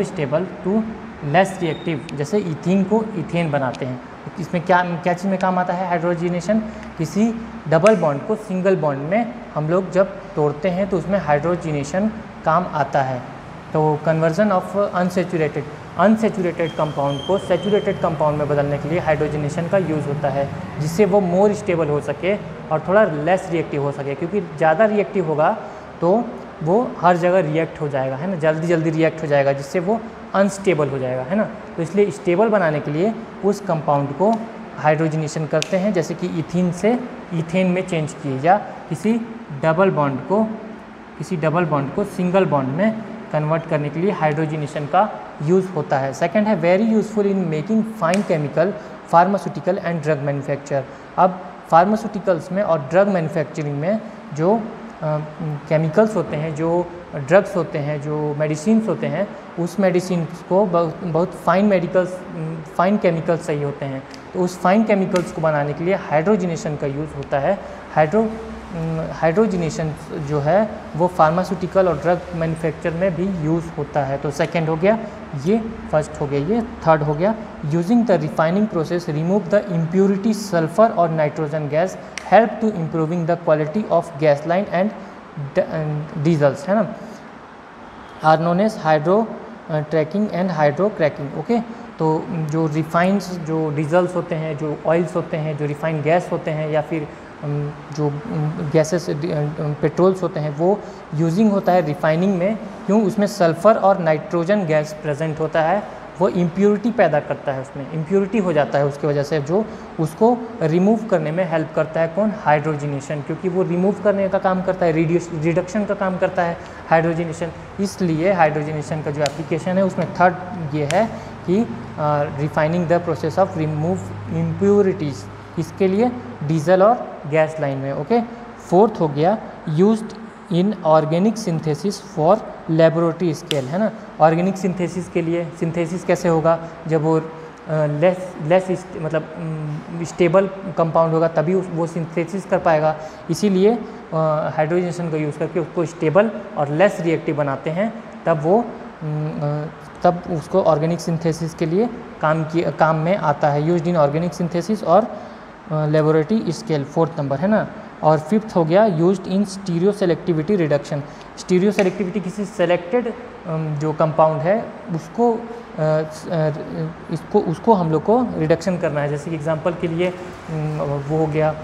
stable to less reactive. जैसे इथीन को इथेन बनाते हैं, इसमें क्या क्या चीज़ में काम आता है हाइड्रोजिनेशन, किसी डबल बॉन्ड को सिंगल बॉन्ड में हम लोग जब तोड़ते हैं तो उसमें हाइड्रोजिनेशन काम आता है। तो कन्वर्जन ऑफ अनसैचुरेटेड कंपाउंड को सैचुरेटेड कंपाउंड में बदलने के लिए हाइड्रोजिनेशन का यूज़ होता है, जिससे वो मोर स्टेबल हो सके और थोड़ा लेस रिएक्टिव हो सके, क्योंकि ज़्यादा रिएक्टिव होगा तो वो हर जगह रिएक्ट हो जाएगा है ना, जल्दी रिएक्ट हो जाएगा, जिससे वो अनस्टेबल हो जाएगा है ना। तो इसलिए स्टेबल बनाने के लिए उस कंपाउंड को हाइड्रोजिनेशन करते हैं, जैसे कि इथीन से इथेन में चेंज किए, या किसी डबल बॉन्ड को सिंगल बॉन्ड में कन्वर्ट करने के लिए हाइड्रोजिनेशन का यूज़ होता है। सेकंड है very useful in making fine chemical, pharmaceutical and drug manufacture. अब फार्मास्यूटिकल्स में और ड्रग मैन्युफैक्चरिंग में जो केमिकल्स होते हैं, जो ड्रग्स होते हैं, जो मेडिसिन्स होते हैं, उस मेडिसिन्स को बहुत फाइन केमिकल्स चाहिए होते हैं। तो उस फाइन केमिकल्स को बनाने के लिए हाइड्रोजिनेशन का यूज़ होता है। हाइड्रोजिनेशन जो है वो फार्मास्यूटिकल और ड्रग मैन्युफैक्चर में भी यूज़ होता है। तो सेकंड हो गया ये, फर्स्ट हो गया ये, थर्ड हो गया using the refining process remove the impurity sulphur और nitrogen gas help to improving the quality of gasoline and diesels है ना, are known as hydro tracking and hydro cracking. Okay, तो जो रिफाइंस जो डीजल्स होते हैं, जो ऑयल्स होते हैं, जो रिफाइंड गैस होते हैं, या फिर जो गैसेस पेट्रोल्स होते हैं, वो यूजिंग होता है रिफाइनिंग में। क्यों? उसमें सल्फ़र और नाइट्रोजन गैस प्रेजेंट होता है, वो इम्प्योरिटी पैदा करता है, उसमें इम्प्योरिटी हो जाता है उसकी वजह से, जो उसको रिमूव करने में हेल्प करता है। कौन? हाइड्रोजिनेशन, क्योंकि वो रिमूव करने का काम करता है, रिडक्शन का काम करता है हाइड्रोजिनेशन। इसलिए हाइड्रोजिनेशन का जो एप्लीकेशन है उसमें थर्ड ये है कि refining the process of remove impurities इसके लिए डीजल और गैस लाइन में। ओके, फोर्थ हो गया used in organic synthesis for laboratory scale, है ना। ऑर्गेनिक सिंथेसिस के लिए सिंथेसिस कैसे होगा, जब वो लेस मतलब स्टेबल कंपाउंड होगा तभी वो सिंथेसिस कर पाएगा। इसीलिए हाइड्रोजनेशन का यूज़ करके उसको स्टेबल और लेस रिएक्टिव बनाते हैं, तब उसको ऑर्गेनिक सिंथेसिस के लिए काम में आता है। यूज्ड इन ऑर्गेनिक सिंथेसिस और लेबोरेटरी स्केल, फोर्थ नंबर, है ना। और फिफ्थ हो गया used in stereo selectivity reduction. Stereo selectivity किसी सेलेक्टेड जो कंपाउंड है उसको हम लोग को रिडक्शन करना है। जैसे कि एग्जांपल के लिए वो हो गया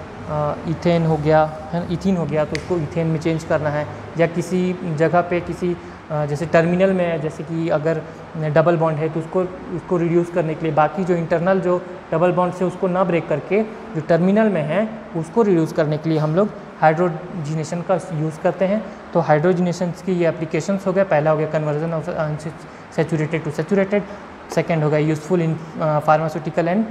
इथेन हो गया, है, इथीन हो गया, तो उसको इथेन में चेंज करना है। या किसी जगह पे किसी जैसे टर्मिनल में, जैसे कि अगर डबल बॉन्ड है तो उसको रिड्यूस करने के लिए बाकी जो इंटरनल जो डबल बॉन्ड से उसको ना ब्रेक करके जो टर्मिनल में है उसको रिड्यूस करने के लिए हम लोग हाइड्रोजिनेशन का यूज़ करते हैं। तो हाइड्रोजिनेशन की ये एप्लीकेशंस हो गया। पहला हो गया conversion of saturated to saturated, second हो गया useful in pharmaceutical and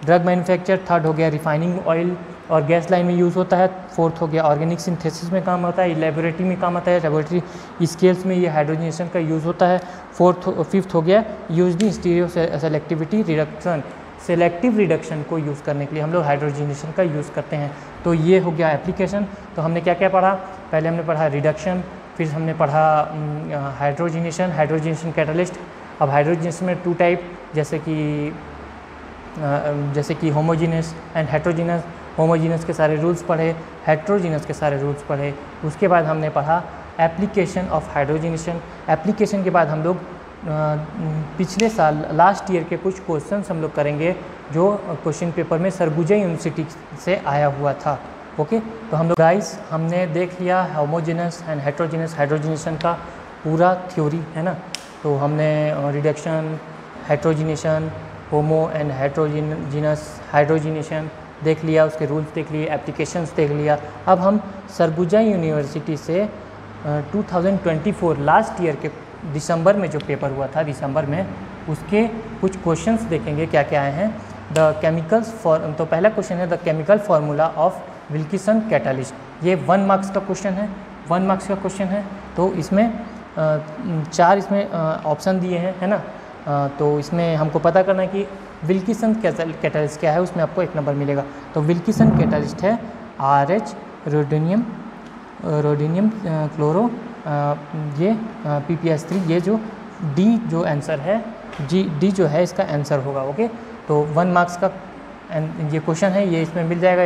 drug manufacture, third हो गया रिफाइनिंग ऑयल और गैस लाइन में यूज़ होता है, फोर्थ हो गया ऑर्गेनिक सिंथेसिस में काम होता है, लेबोरेटरी में काम आता है, लेबोरेटरी स्केल्स में ये हाइड्रोजनेशन का यूज़ होता है। फिफ्थ हो गया used in stereo selectivity reduction, selective reduction को यूज़ करने के लिए हम लोग हाइड्रोजनेशन का यूज़ करते हैं। तो ये हो गया एप्लीकेशन। तो हमने क्या क्या पढ़ा, पहले हमने पढ़ा रिडक्शन, फिर हमने पढ़ा हाइड्रोजनेशन कैटलिस्ट। अब हाइड्रोजनेशन में टू टाइप, जैसे कि होमोजीनस एंड हेट्रोजीनस। होमोजीनस के सारे रूल्स पढ़े, हेट्रोजीनस के सारे रूल्स पढ़े। उसके बाद हमने पढ़ा एप्लीकेशन ऑफ हाइड्रोजनेशन। एप्लीकेशन के बाद हम लोग पिछले साल लास्ट ईयर के कुछ क्वेश्चंस हम लोग करेंगे जो क्वेश्चन पेपर में सरगुजा यूनिवर्सिटी से आया हुआ था। ओके, तो हम लोग गाइस हमने देख लिया होमोजेनस एंड हेट्रोजीनस हाइड्रोजनेशन का पूरा थ्योरी, है ना। तो हमने reduction, heterogenation, homo and heterogeneous hydrogenation देख लिया, उसके रूल्स देख लिए, एप्लीकेशंस देख लिया। अब हम सरगुजा यूनिवर्सिटी से 2024 लास्ट ईयर के दिसंबर में जो पेपर हुआ था, दिसंबर में, उसके कुछ क्वेश्चंस देखेंगे क्या क्या आए हैं। द केमिकल्स तो पहला क्वेश्चन है the chemical formula of Wilkinson catalyst. ये 1 मार्क्स का क्वेश्चन है, 1 मार्क्स का क्वेश्चन है। तो इसमें 4 इसमें ऑप्शन दिए हैं, है ना। तो इसमें हमको पता करना है कि विल्किसन कैटालिस्ट क्या है, उसमें आपको 1 नंबर मिलेगा। तो विल्किसन कैटालिस्ट है RH रोडिनियम क्लोरो, ये PPS3, ये जो D जो आंसर है, D जो है इसका आंसर होगा। ओके, तो 1 मार्क्स का ये क्वेश्चन है, ये इसमें मिल जाएगा।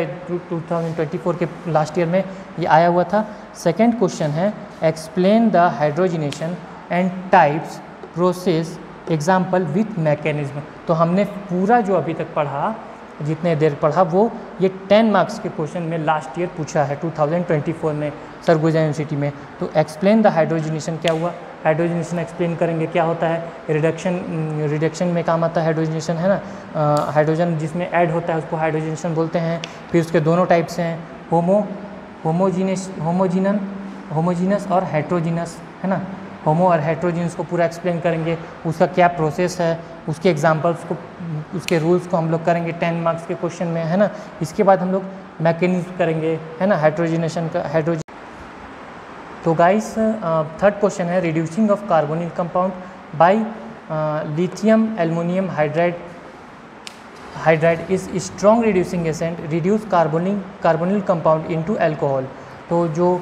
2024 के लास्ट ईयर में ये आया हुआ था। सेकंड क्वेश्चन है explain the hydrogenation and types process example with mechanism. तो हमने पूरा जो अभी तक पढ़ा, जितने देर पढ़ा, वो ये 10 मार्क्स के क्वेश्चन में लास्ट ईयर पूछा है 2024 में सरगुजा यूनिवर्सिटी में। तो एक्सप्लेन द हाइड्रोजनेशन क्या हुआ, हाइड्रोजनेशन एक्सप्लेन करेंगे क्या होता है। रिडक्शन में काम आता है हाइड्रोजनेशन, है ना। हाइड्रोजन जिसमें ऐड होता है उसको हाइड्रोजनेशन बोलते हैं। फिर उसके दोनों टाइप्स हैं, होमोजीनस और हेट्रोजीनस, है ना। होमो और हेट्रोजीनस को पूरा एक्सप्लेन करेंगे, उसका क्या प्रोसेस है, उसके एग्जांपल्स को, उसके रूल्स को हम लोग करेंगे 10 मार्क्स के क्वेश्चन में, है ना। इसके बाद हम लोग मैकेनिज्म करेंगे, है ना, हाइड्रोजनेशन का। तो गाइस थर्ड क्वेश्चन है reducing of carbonyl compound bye lithium aluminium hydride is strong reducing agent reduce carbonyl compound into alcohol. तो जो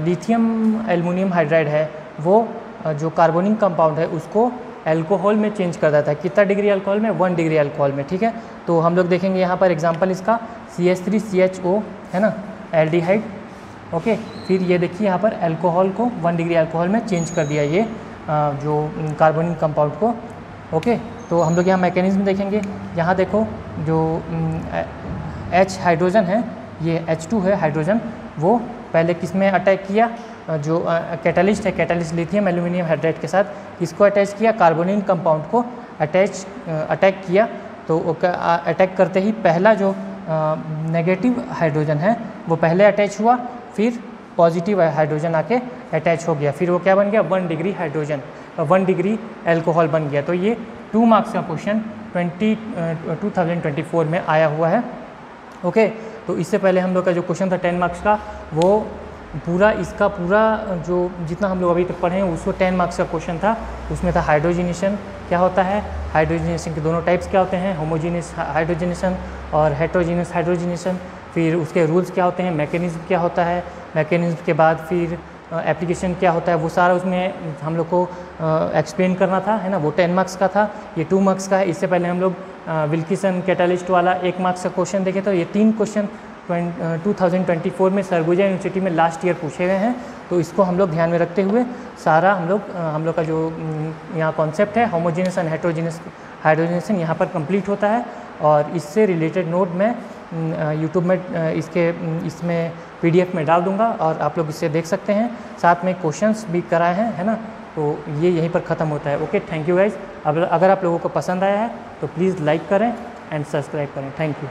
लिथियम एल्युमिनियम हाइड्राइड है वो जो कार्बोनिक कंपाउंड है उसको अल्कोहल में चेंज कर देता है। कितना डिग्री अल्कोहल में, 1 डिग्री अल्कोहल में, ठीक है। तो हम लोग देखेंगे यहाँ पर एग्जांपल इसका CH3CHO, है ना, एल्डिहाइड। ओके, फिर ये देखिए यहाँ पर अल्कोहल को 1 डिग्री अल्कोहल में चेंज कर दिया ये जो कार्बोनिक कंपाउंड को। ओके, तो हम लोग यहाँ मैकेनिज्म देखेंगे। यहाँ देखो जो H हाइड्रोजन है, ये H2 है हाइड्रोजन, वो पहले किस में अटैक किया, जो कैटालिस्ट है, कैटालिस्ट लिथियम एल्युमिनियम हाइड्राइड के साथ इसको अटैच किया, कार्बोनिल कंपाउंड को अटैक किया। तो अटैक करते ही पहला जो नेगेटिव हाइड्रोजन है वो पहले अटैच हुआ, फिर पॉजिटिव हाइड्रोजन आके अटैच हो गया, फिर वो क्या बन गया, 1 डिग्री हाइड्रोजन, 1 डिग्री अल्कोहल बन गया। तो ये 2 मार्क्स का क्वेश्चन 2024 में आया हुआ है। ओके, तो इससे पहले हम लोग का जो क्वेश्चन था 10 मार्क्स का, वो पूरा इसका पूरा जो जितना हम लोग अभी तक पढ़े हैं उसको 10 मार्क्स का क्वेश्चन था। उसमें था हाइड्रोजनेशन क्या होता है, हाइड्रोजनेशन के दोनों टाइप्स क्या होते हैं, होमोजीनियस हाइड्रोजनेशन और हेट्रोजीनियस हाइड्रोजनेशन, फिर उसके रूल्स क्या होते हैं, मैकेनिज्म क्या होता है, मैकेनिज्म के बाद फिर एप्लीकेशन क्या होता है, वो सारा उसमें हम लोग को एक्सप्लेन करना था, है ना। वो 10 मार्क्स का था, ये 2 मार्क्स का है। इससे पहले हम लोग विल्किसन कैटालिस्ट वाला 1 मार्क्स का क्वेश्चन देखे, तो ये 3 क्वेश्चन 2024 में सरगुजा यूनिवर्सिटी में लास्ट ईयर पूछे गए हैं। तो इसको हम लोग ध्यान में रखते हुए सारा हम लोग का जो यहाँ कॉन्सेप्ट है होमोजीनियस एंड हेट्रोजीनियस हाइड्रोजनेशन यहाँ पर कंप्लीट होता है। और इससे रिलेटेड नोट मैं यूट्यूब में इसमें PDF में डाल दूंगा और आप लोग इसे देख सकते हैं। साथ में क्वेश्चंस भी कराए हैं, है ना। तो ये यहीं पर ख़त्म होता है। Okay, thank you guys. अगर आप लोगों को पसंद आया है तो प्लीज़ लाइक करें एंड सब्सक्राइब करें। Thank you.